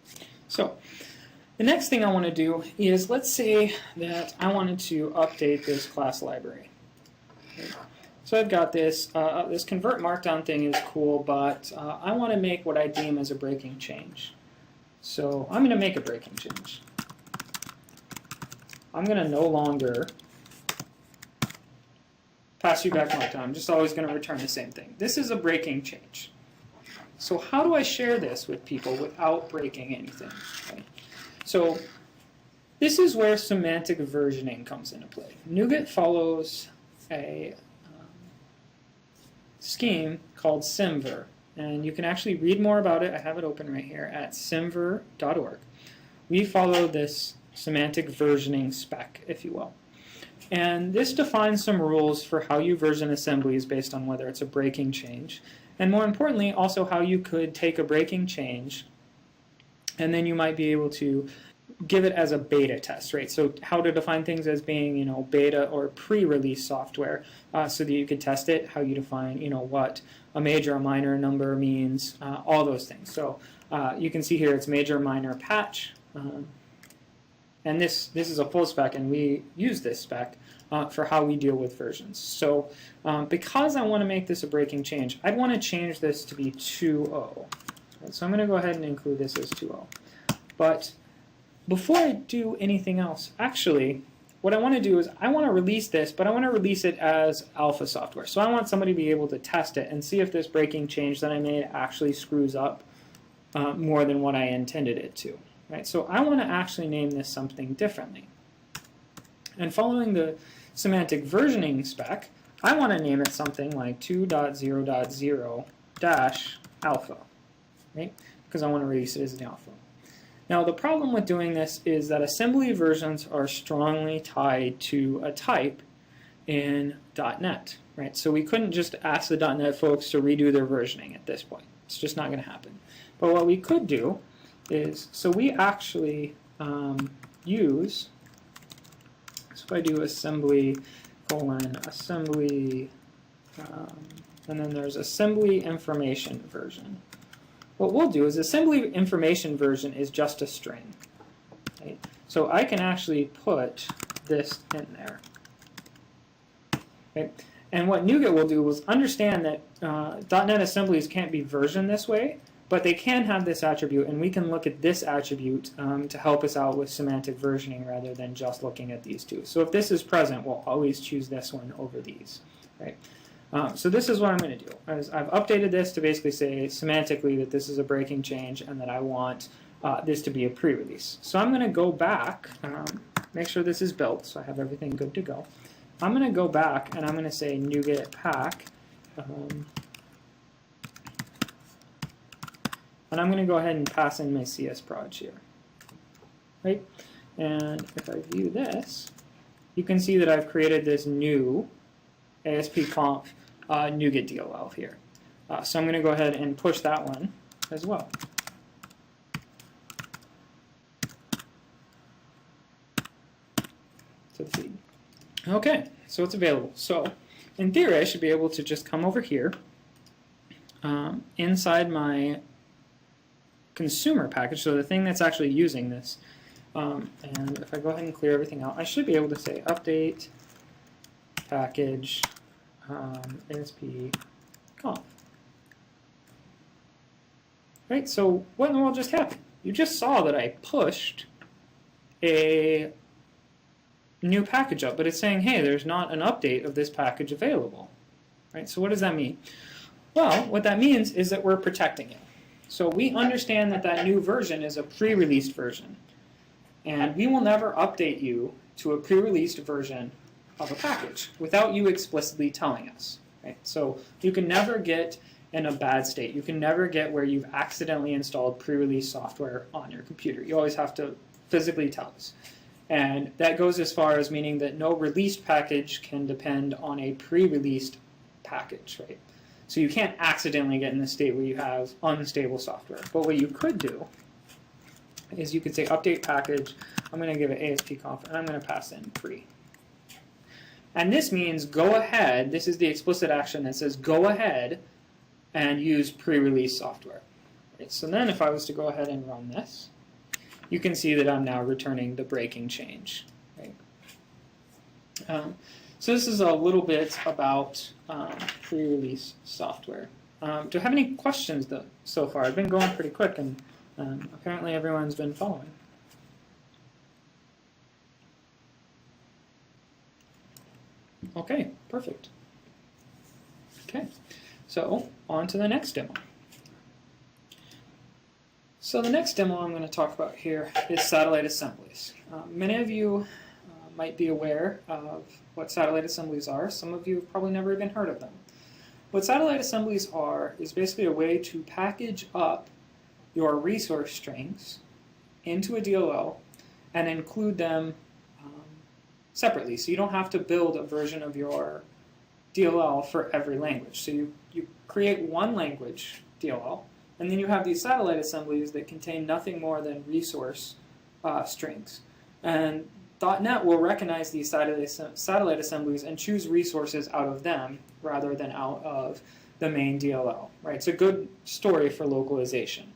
So the next thing I want to do is, let's say that I wanted to update this class library. Okay. So I've got this, this convert markdown thing is cool, but I want to make what I deem as a breaking change. So I'm going to make a breaking change. I'm going to no longer pass you back markdown. I'm just always going to return the same thing. This is a breaking change. So how do I share this with people without breaking anything? Okay. So this is where semantic versioning comes into play. NuGet follows a scheme called symver, and you can actually read more about it. I have it open right here at symver.org. We follow this semantic versioning spec, if you will. And this defines some rules for how you version assemblies based on whether it's a breaking change, and more importantly, also how you could take a breaking change and then you might be able to give it as a beta test, right? So how to define things as being, you know, beta or pre-release software, so that you could test it, how you define, you know, what a major or minor number means, all those things. So you can see here it's major, minor, patch, and this is a full spec, and we use this spec for how we deal with versions. So because I want to make this a breaking change, I'd want to change this to be 2.0. So I'm going to go ahead and include this as 2.0. But before I do anything else, actually, what I want to do is I want to release this, but I want to release it as alpha software. So I want somebody to be able to test it and see if this breaking change that I made actually screws up more than what I intended it to. Right? So I want to actually name this something differently. And following the semantic versioning spec, I want to name it something like 2.0.0-alpha, right? Because I want to release it as an alpha. Now the problem with doing this is that assembly versions are strongly tied to a type in .NET, right? So we couldn't just ask the .NET folks to redo their versioning at this point. It's just not going to happen. But what we could do is, so we actually use, so if I do assembly : assembly, and then there's assembly information version. What we'll do is assembly information version is just a string. Right? So I can actually put this in there. Okay? And what NuGet will do is understand that .NET assemblies can't be versioned this way, but they can have this attribute, and we can look at this attribute to help us out with semantic versioning rather than just looking at these two. So if this is present, we'll always choose this one over these. Right? So this is what I'm going to do. I've updated this to basically say semantically that this is a breaking change and that I want this to be a pre-release. So I'm going to go back, make sure this is built, so I have everything good to go. I'm going to go back and I'm going to say NuGet pack, and I'm going to go ahead and pass in my CS proj here. Right? And if I view this, you can see that I've created this new aspConf NuGet DLL here. So I'm going to go ahead and push that one as well. To the feed. Okay, so it's available. So in theory, I should be able to just come over here inside my consumer package, so the thing that's actually using this. And if I go ahead and clear everything out, I should be able to say update package aspConf. Right, so what in the world just happened? You just saw that I pushed a new package up, but it's saying, hey, there's not an update of this package available. Right? So what does that mean? Well, what that means is that we're protecting it. So we understand that that new version is a pre-released version. And we will never update you to a pre-released version of a package without you explicitly telling us. Right? So you can never get in a bad state. You can never get where you've accidentally installed pre-release software on your computer. You always have to physically tell us. And that goes as far as meaning that no released package can depend on a pre-released package, right? So you can't accidentally get in the state where you have unstable software. But what you could do is you could say update package, I'm going to give it aspConf, and I'm going to pass in pre. And this means go ahead, this is the explicit action that says go ahead and use pre-release software. Right, so then if I was to go ahead and run this, you can see that I'm now returning the breaking change. Right? So this is a little bit about pre-release software. Do I have any questions though so far? I've been going pretty quick, and apparently everyone's been following. Okay, perfect. Okay, so on to the next demo. So the next demo I'm going to talk about here is satellite assemblies. Many of you might be aware of what satellite assemblies are. Some of you have probably never even heard of them. What satellite assemblies are is basically a way to package up your resource strings into a DLL and include them separately. So you don't have to build a version of your DLL for every language. So you create one language DLL, and then you have these satellite assemblies that contain nothing more than resource strings. And .NET will recognize these satellite assemblies and choose resources out of them rather than out of the main DLL. Right? It's a good story for localization.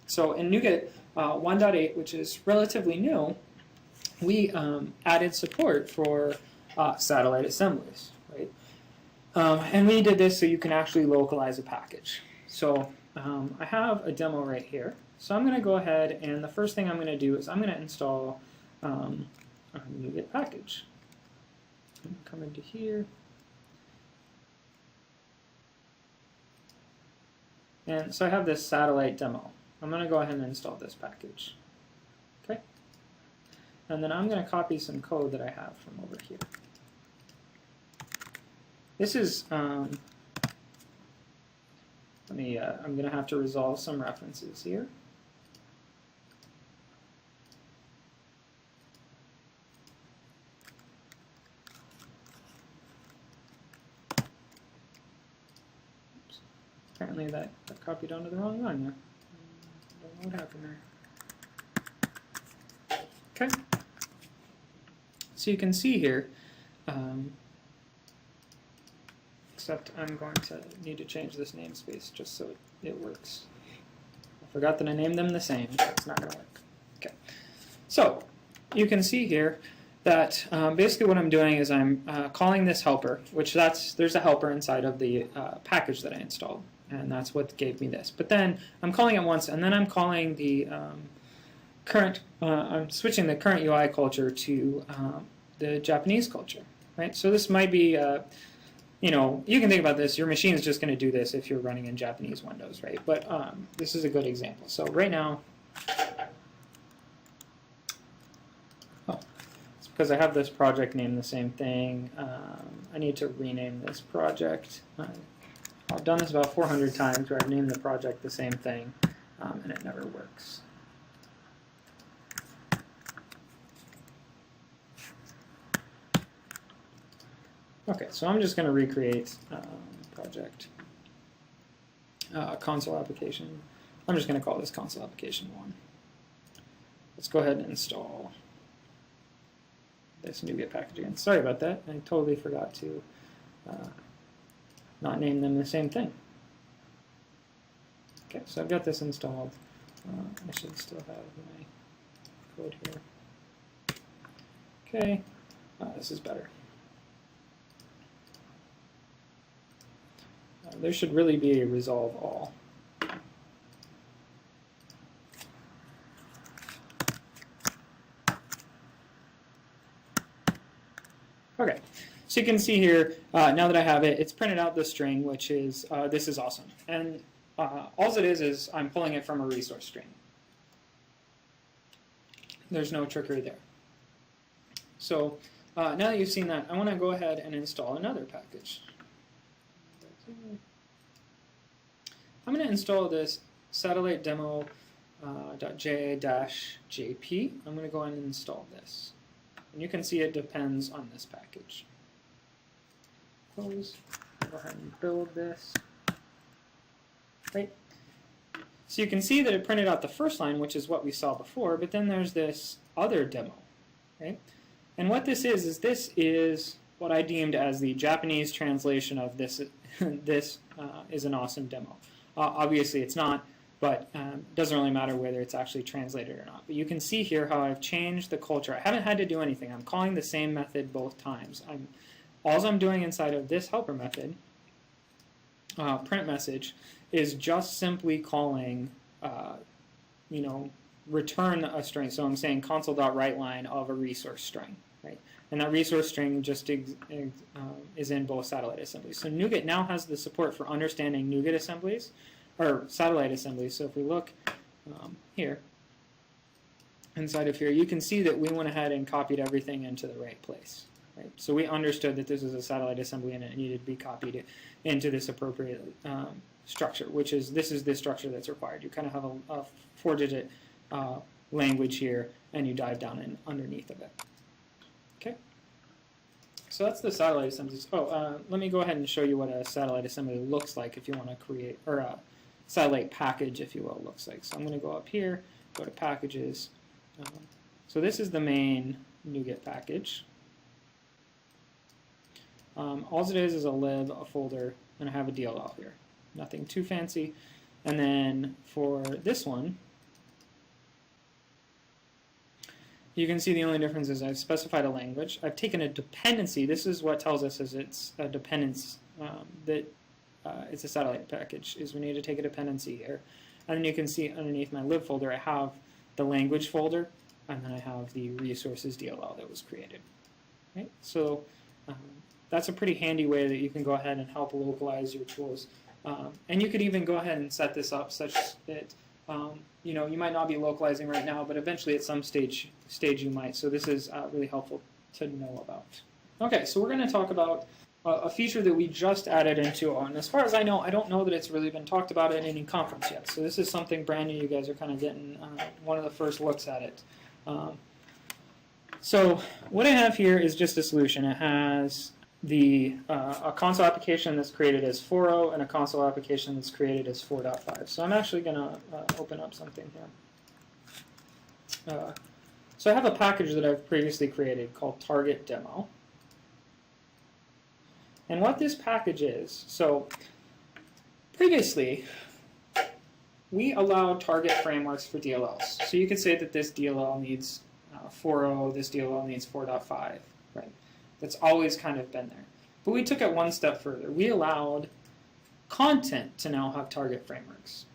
So in NuGet 1.8, which is relatively new, we added support for satellite assemblies. Right? And we did this so you can actually localize a package. So I have a demo right here. So I'm going to go ahead, and the first thing I'm going to do is I'm going to install a NuGet package. I'm going to come into here. And so I have this satellite demo. I'm going to go ahead and install this package. Okay? And then I'm going to copy some code that I have from over here. This is, I'm going to have to resolve some references here. Oops. Apparently that copied onto the wrong line there. Don't know what happened there. Okay. So you can see here, except I'm going to need to change this namespace just so it works. I forgot that I named them the same, so it's not going to work. Okay. So you can see here that basically what I'm doing is I'm calling this helper, which there's a helper inside of the package that I installed, and that's what gave me this. But then I'm calling it once, and then I'm calling the I'm switching the current UI culture to the Japanese culture, right? So this might be, you know, you can think about this. Your machine is just going to do this if you're running in Japanese Windows, right? But this is a good example. So right now, it's because I have this project named the same thing. I need to rename this project. I've done this about 400 times where I've named the project the same thing, and it never works. Okay, so I'm just going to recreate project console application. I'm just going to call this console application 1. Let's go ahead and install this NuGet package again. Sorry about that. I totally forgot to not name them the same thing. Okay, so I've got this installed. I should still have my code here. Okay, this is better. There should really be a resolve all. So you can see here, now that I have it, it's printed out the string, which is, this is awesome. And all it is I'm pulling it from a resource string. There's no trickery there. So now that you've seen that, I want to go ahead and install another package. I'm going to install this satellite demo .ja-jp. I'm going to go ahead and install this. And you can see it depends on this package. Close. Go ahead and build this. Right. So you can see that it printed out the first line, which is what we saw before, but then there's this other demo. Right? And what this is what I deemed as the Japanese translation of this. This is an awesome demo. Obviously it's not, but it doesn't really matter whether it's actually translated or not. But you can see here how I've changed the culture. I haven't had to do anything. I'm calling the same method both times. All I'm doing inside of this helper method, print message, is just simply calling, return a string. So I'm saying console.writeLine of a resource string, right? And that resource string just is in both satellite assemblies. So NuGet now has the support for understanding NuGet assemblies, or satellite assemblies. So if we look here, inside of here, you can see that we went ahead and copied everything into the right place. Right? So we understood that this was a satellite assembly and it needed to be copied into this appropriate structure, which is this structure that's required. You kind of have a 4-digit language here, and you dive down in underneath of it. Okay. So that's the satellite assemblies. Let me go ahead and show you what a satellite assembly looks like if you want to create, or a satellite package, if you will, looks like. So I'm going to go up here, go to packages. So this is the main NuGet package. All it is a lib, a folder, and I have a DLL here. Nothing too fancy. And then for this one, you can see the only difference is I've specified a language. I've taken a dependency. This is what tells us is it's a dependence that it's a satellite package, is we need to take a dependency here. And then you can see underneath my lib folder, I have the language folder, and then I have the resources DLL that was created. Right? So that's a pretty handy way that you can go ahead and help localize your tools. And you could even go ahead and set this up such that you might not be localizing right now, but eventually at some stage you might. So this is really helpful to know about. Okay, so we're going to talk about a feature that we just added into, and as far as I know, I don't know that it's really been talked about at any conference yet. So this is something brand new. You guys are kind of getting one of the first looks at it. So what I have here is just a solution. It has a console application that's created as 4.0 and a console application that's created as 4.5. So I'm actually going to open up something here. So I have a package that I've previously created called target demo. And what this package is, so previously we allowed target frameworks for DLLs. So you could say that this DLL needs 4.0, this DLL needs 4.5, right? That's always kind of been there. But we took it one step further. We allowed content to now have target frameworks.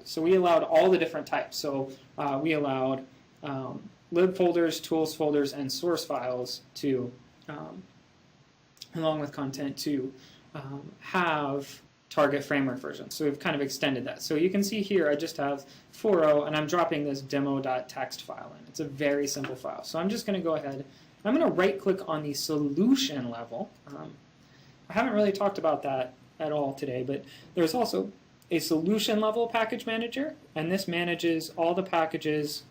So we allowed all the different types. So we allowed lib folders, tools folders, and source files to, along with content, to have target framework versions. So we've kind of extended that. So you can see here I just have 4.0 and I'm dropping this demo.txt file in. It's a very simple file. So I'm just going to go ahead. I'm going to right click on the solution level. I haven't really talked about that at all today, but there's also a solution level package manager, and this manages all the packages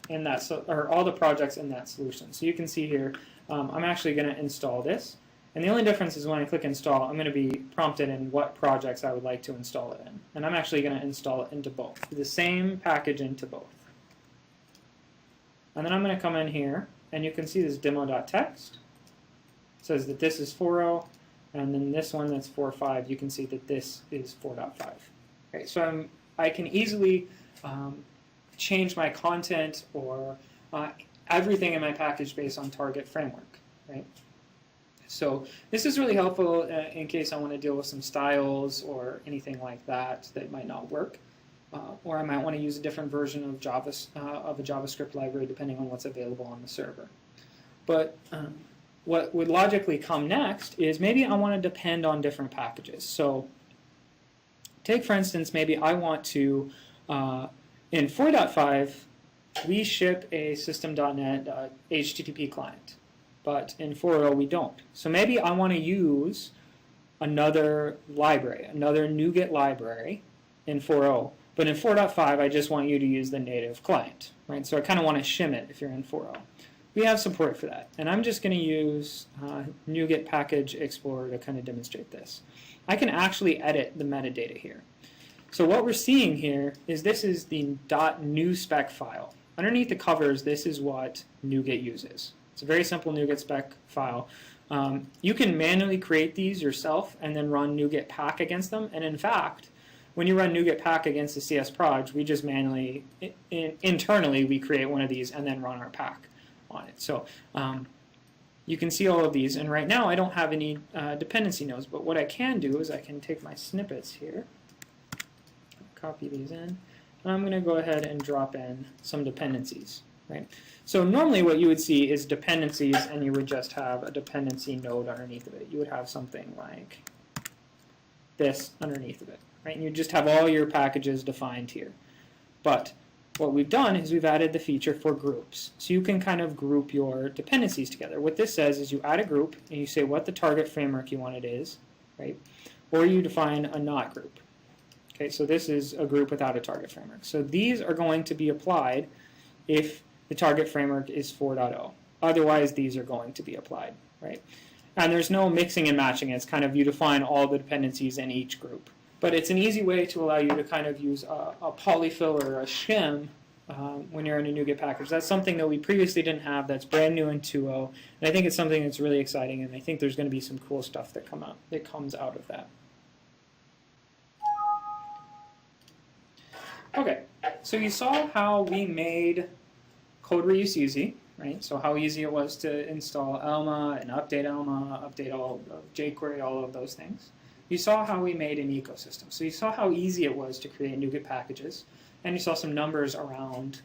in that, or all the projects in that solution. So you can see here, I'm actually going to install this. And the only difference is when I click install, I'm going to be prompted in what projects I would like to install it in. And I'm actually going to install it into both, the same package into both. And then I'm going to come in here, and you can see this demo.txt. It says that this is 4.0, and then this one that's 4.5, you can see that this is 4.5. Okay, so I can easily change my content or everything in my package based on target framework, right? So this is really helpful in case I want to deal with some styles or anything like that that might not work. Or I might want to use a different version of of a JavaScript library depending on what's available on the server. But what would logically come next is maybe I want to depend on different packages. So take, for instance, maybe I want to, in 4.5, we ship a system.net HTTP client, but in 4.0 we don't. So maybe I want to use another library, another NuGet library in 4.0, but in 4.5 I just want you to use the native client, right? So I kind of want to shim it if you're in 4.0. We have support for that, and I'm just going to use NuGet Package Explorer to kind of demonstrate this. I can actually edit the metadata here. So what we're seeing here is this is the .NuSpec file. Underneath the covers, this is what NuGet uses. It's a very simple NuGet spec file. You can manually create these yourself and then run NuGet pack against them. And in fact, when you run NuGet pack against the CS proj, we just manually, internally, we create one of these and then run our pack on it. So you can see all of these. And right now, I don't have any dependency nodes. But what I can do is I can take my snippets here, copy these in, and I'm going to go ahead and drop in some dependencies. Right? So normally what you would see is dependencies, and you would just have a dependency node underneath of it. You would have something like this underneath of it. Right? And you just have all your packages defined here. But what we've done is we've added the feature for groups. So you can kind of group your dependencies together. What this says is you add a group, and you say what the target framework you want it is, right? Or you define a not group. Okay, so this is a group without a target framework. So these are going to be applied if the target framework is 4.0. Otherwise, these are going to be applied, right? And there's no mixing and matching. It's kind of you define all the dependencies in each group. But it's an easy way to allow you to kind of use a polyfill or a shim when you're in a NuGet package. That's something that we previously didn't have. That's brand new in 2.0. And I think it's something that's really exciting, and I think there's going to be some cool stuff that comes out of that. Okay, so you saw how we made code reuse easy, right? So how easy it was to install Elma and update all of jQuery, all of those things. You saw how we made an ecosystem. So you saw how easy it was to create NuGet packages, and you saw some numbers around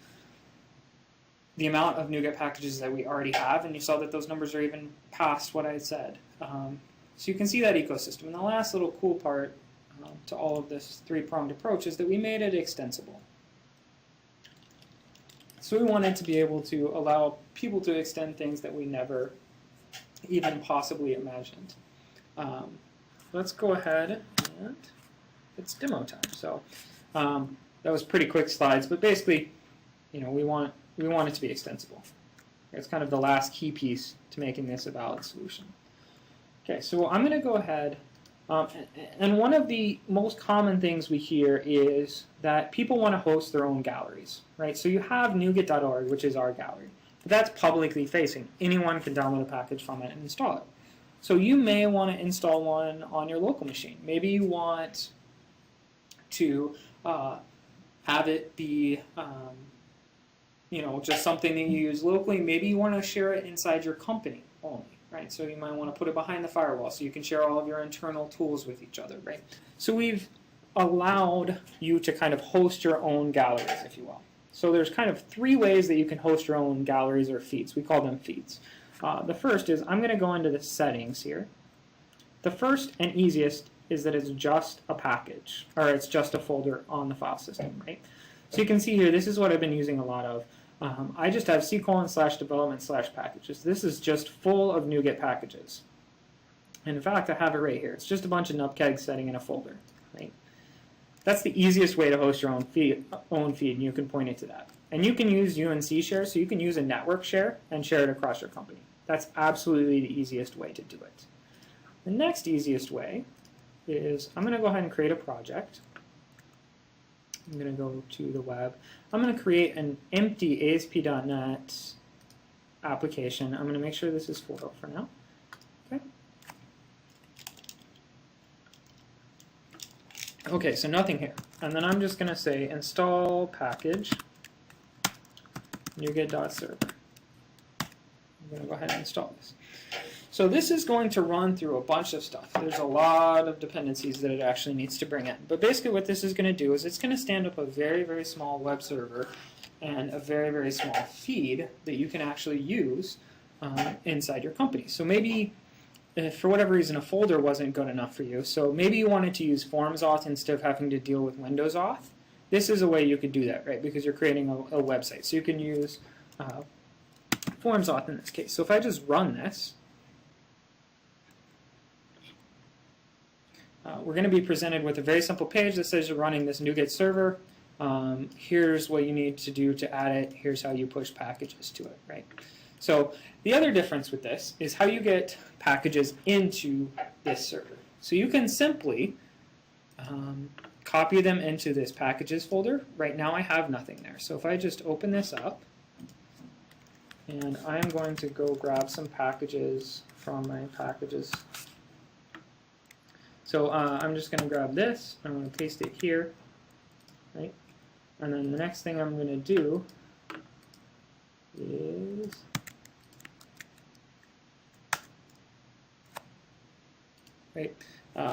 the amount of NuGet packages that we already have, and you saw that those numbers are even past what I had said. So you can see that ecosystem. And the last little cool part to all of this three-pronged approach is that we made it extensible. So we wanted to be able to allow people to extend things that we never even possibly imagined. Let's go ahead and it's demo time. So that was pretty quick slides, but basically, we want it to be extensible. It's kind of the last key piece to making this a valid solution. Okay, so I'm going to go ahead. And one of the most common things we hear is that people want to host their own galleries, right? So you have NuGet.org, which is our gallery. But that's publicly facing. Anyone can download a package from it and install it. So you may want to install one on your local machine. Maybe you want to have it be, just something that you use locally. Maybe you want to share it inside your company only. Right, so you might want to put it behind the firewall so you can share all of your internal tools with each other, right? So we've allowed you to kind of host your own galleries, if you will. So there's kind of three ways that you can host your own galleries or feeds. We call them feeds. The first is, I'm going to go into the settings here. The first and easiest is that it's just a package, or it's just a folder on the file system, right? So you can see here, this is what I've been using a lot of. I just have C:/development/packages. This is just full of NuGet packages. And in fact, I have it right here. It's just a bunch of nupkegs setting in a folder. Right? That's the easiest way to host your own feed, and you can point it to that. And you can use UNC share, so you can use a network share and share it across your company. That's absolutely the easiest way to do it. The next easiest way is I'm going to go ahead and create a project. I'm going to go to the web. I'm going to create an empty ASP.NET application. I'm going to make sure this is 4.0 for now. Okay. Okay, so nothing here. And then I'm just going to say install package NuGet.server. I'm going to go ahead and install this. So this is going to run through a bunch of stuff. There's a lot of dependencies that it actually needs to bring in. But basically what this is going to do is it's going to stand up a very, very small web server and a very, very small feed that you can actually use inside your company. So maybe if for whatever reason a folder wasn't good enough for you, so maybe you wanted to use Forms Auth instead of having to deal with Windows Auth. This is a way you could do that, right? Because you're creating a website. So you can use Forms Auth in this case. So if I just run this, we're going to be presented with a very simple page that says you're running this NuGet server. Here's what you need to do to add it. Here's how you push packages to it, right? So the other difference with this is how you get packages into this server. So you can simply copy them into this packages folder. Right now I have nothing there. So if I just open this up, and I'm going to go grab some packages from my packages. So I'm just going to grab this, I'm going to paste it here, right? And then the next thing I'm going to do is right.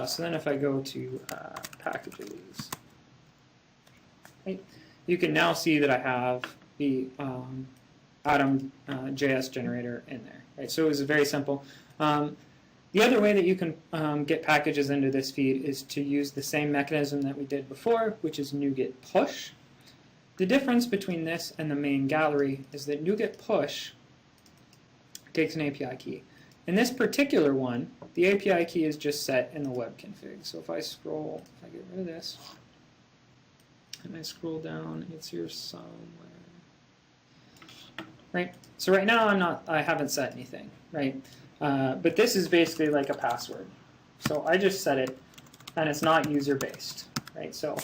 So then if I go to packages, right, you can now see that I have the Atom JS generator in there. Right? So it was very simple. The other way that you can get packages into this feed is to use the same mechanism that we did before, which is NuGet push. The difference between this and the main gallery is that NuGet push takes an API key. In this particular one, the API key is just set in the web config. So if I scroll, if I get rid of this, and I scroll down, it's here somewhere. Right? So right now I haven't set anything, right? But this is basically like a password. So I just set it, and it's not user-based, right? So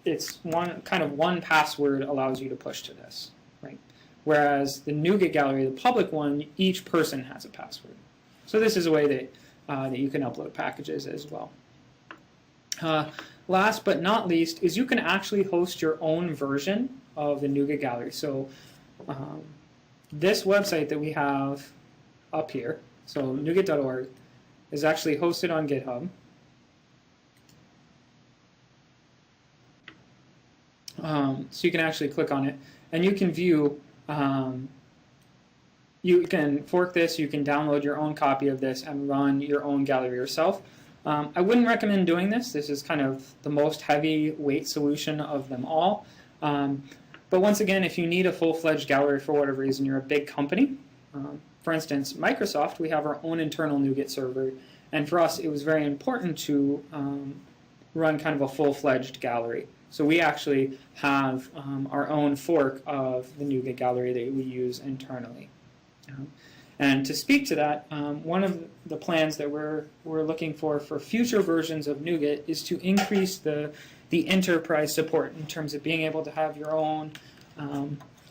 it's one password allows you to push to this, right? Whereas the NuGet gallery, the public one, each person has a password. So this is a way that you can upload packages as well. Last but not least is you can actually host your own version of the NuGet gallery. So this website that we have up here, so NuGet.org, is actually hosted on GitHub. So you can actually click on it, and you can view, you can fork this, you can download your own copy of this and run your own gallery yourself. I wouldn't recommend doing this. This is kind of the most heavyweight solution of them all. But once again, if you need a full-fledged gallery for whatever reason, you're a big company. For instance, Microsoft, we have our own internal NuGet server, and for us it was very important to run kind of a full-fledged gallery. So we actually have our own fork of the NuGet gallery that we use internally. And to speak to that, one of the plans that we're looking for future versions of NuGet is to increase the enterprise support in terms of being able to have your own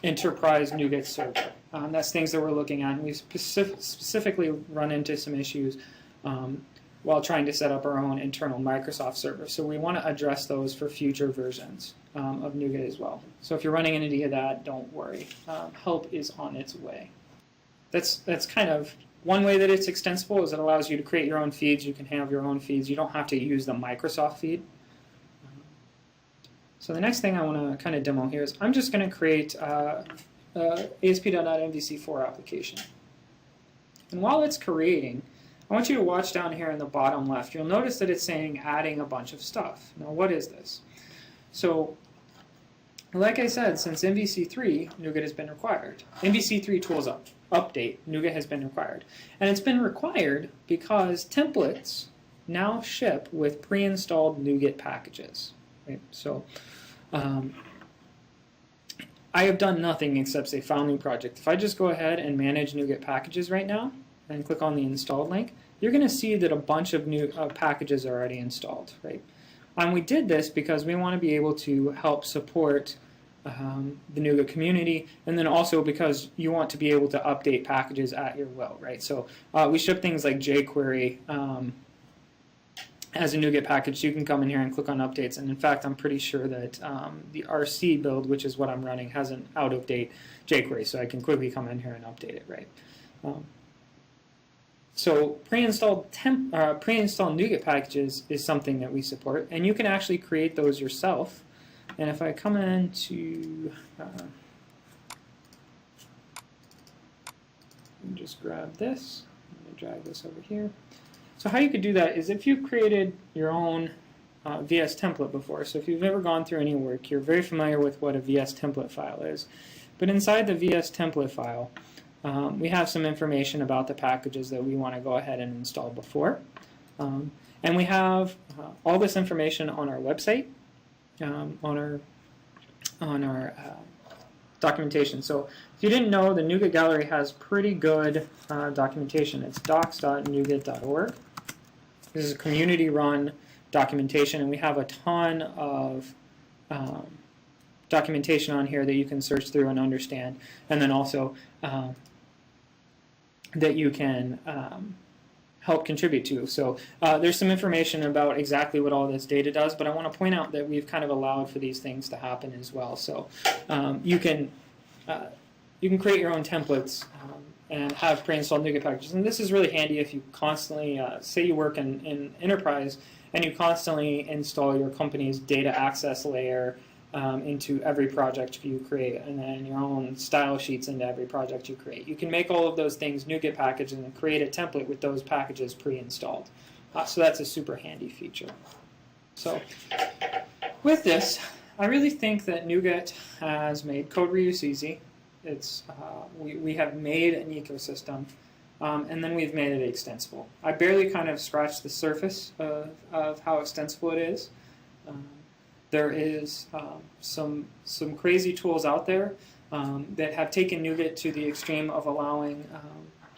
enterprise NuGet server. That's things that we're looking at, and we specifically run into some issues while trying to set up our own internal Microsoft server. So we want to address those for future versions of NuGet as well. So if you're running into any of that, don't worry. Help is on its way. That's kind of one way that it's extensible, is it allows you to create your own feeds. You can have your own feeds. You don't have to use the Microsoft feed. So the next thing I want to kind of demo here is I'm just going to create aspConfNuGetAddReferenceAwesome MVC4 application. And while it's creating, I want you to watch down here in the bottom left. You'll notice that it's saying adding a bunch of stuff. Now what is this? So like I said, since MVC3, NuGet has been required. MVC3 tools update, NuGet has been required. And it's been required because templates now ship with pre-installed NuGet packages. Right? So I have done nothing except say file new project. If I just go ahead and manage NuGet packages right now and click on the installed link, you're going to see that a bunch of new packages are already installed. Right? And we did this because we want to be able to help support the NuGet community, and then also because you want to be able to update packages at your will, right? So we ship things like jQuery as a NuGet package. You can come in here and click on updates, and in fact, I'm pretty sure that the RC build, which is what I'm running, has an out-of-date jQuery, so I can quickly come in here and update it, right? So pre-installed NuGet packages is something that we support, and you can actually create those yourself. And if I come into let me just grab this. I'm going to drag this over here. So how you could do that is if you've created your own VS template before. So if you've ever gone through any work, you're very familiar with what a VS template file is. But inside the VS template file, we have some information about the packages that we want to go ahead and install before. And we have all this information on our website, on our documentation. So if you didn't know, the NuGet Gallery has pretty good documentation. It's docs.nuget.org. This is a community-run documentation, and we have a ton of documentation on here that you can search through and understand, and then also that you can help contribute to. So there's some information about exactly what all this data does, but I want to point out that we've kind of allowed for these things to happen as well. So you can create your own templates and have pre-installed NuGet packages. And this is really handy if you constantly, say you work in enterprise, and you constantly install your company's data access layer into every project you create, and then your own style sheets into every project you create. You can make all of those things NuGet packages and create a template with those packages pre-installed. So that's a super handy feature. So with this, I really think that NuGet has made code reuse easy. It's we have made an ecosystem, and then we've made it extensible. I barely kind of scratched the surface of how extensible it is. There is some crazy tools out there that have taken NuGet to the extreme of allowing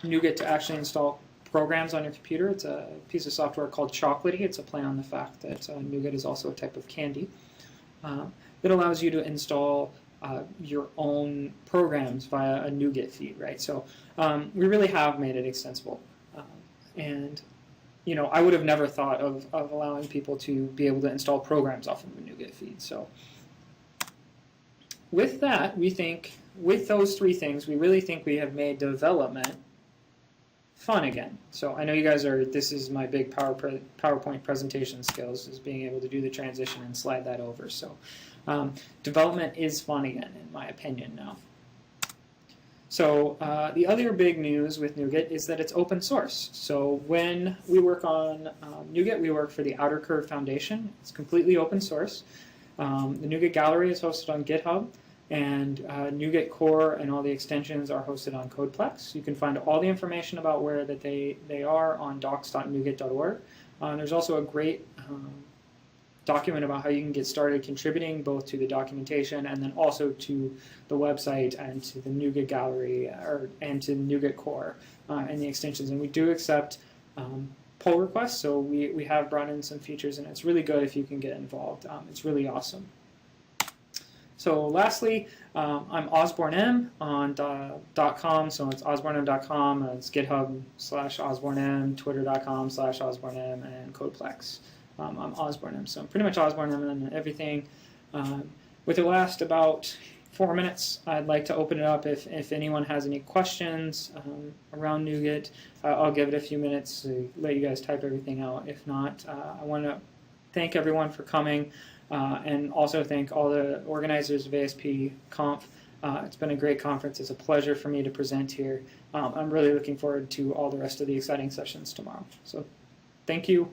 NuGet to actually install programs on your computer. It's a piece of software called Chocolatey. It's a play on the fact that NuGet is also a type of candy that allows you to install your own programs via a NuGet feed, right? So we really have made it extensible. And you know, I would have never thought of allowing people to be able to install programs off of a NuGet feed. So with that, we think, with those three things, we really think we have made development fun again. So I know you guys are, this is my big PowerPoint presentation skills, is being able to do the transition and slide that over. So development is fun again, in my opinion now. So the other big news with NuGet is that it's open source. So when we work on NuGet, we work for the Outer Curve Foundation. It's completely open source. The NuGet Gallery is hosted on GitHub, and NuGet Core and all the extensions are hosted on CodePlex. You can find all the information about where that they are on docs.nuget.org. There's also a great document about how you can get started contributing both to the documentation and then also to the website and to the NuGet Gallery and to NuGet Core and the extensions. And we do accept pull requests, so we have brought in some features, and it's really good if you can get involved. It's really awesome. So lastly, I'm OsborneM on .com, so it's osbornem.com, it's GitHub/OsborneM, Twitter.com/OsborneM, and CodePlex. I'm OsborneM, so I'm pretty much OsborneM and everything. With the last about 4 minutes, I'd like to open it up if anyone has any questions around NuGet. I'll give it a few minutes to let you guys type everything out. If not, I want to thank everyone for coming and also thank all the organizers of aspConf. It's been a great conference. It's a pleasure for me to present here. I'm really looking forward to all the rest of the exciting sessions tomorrow. So thank you.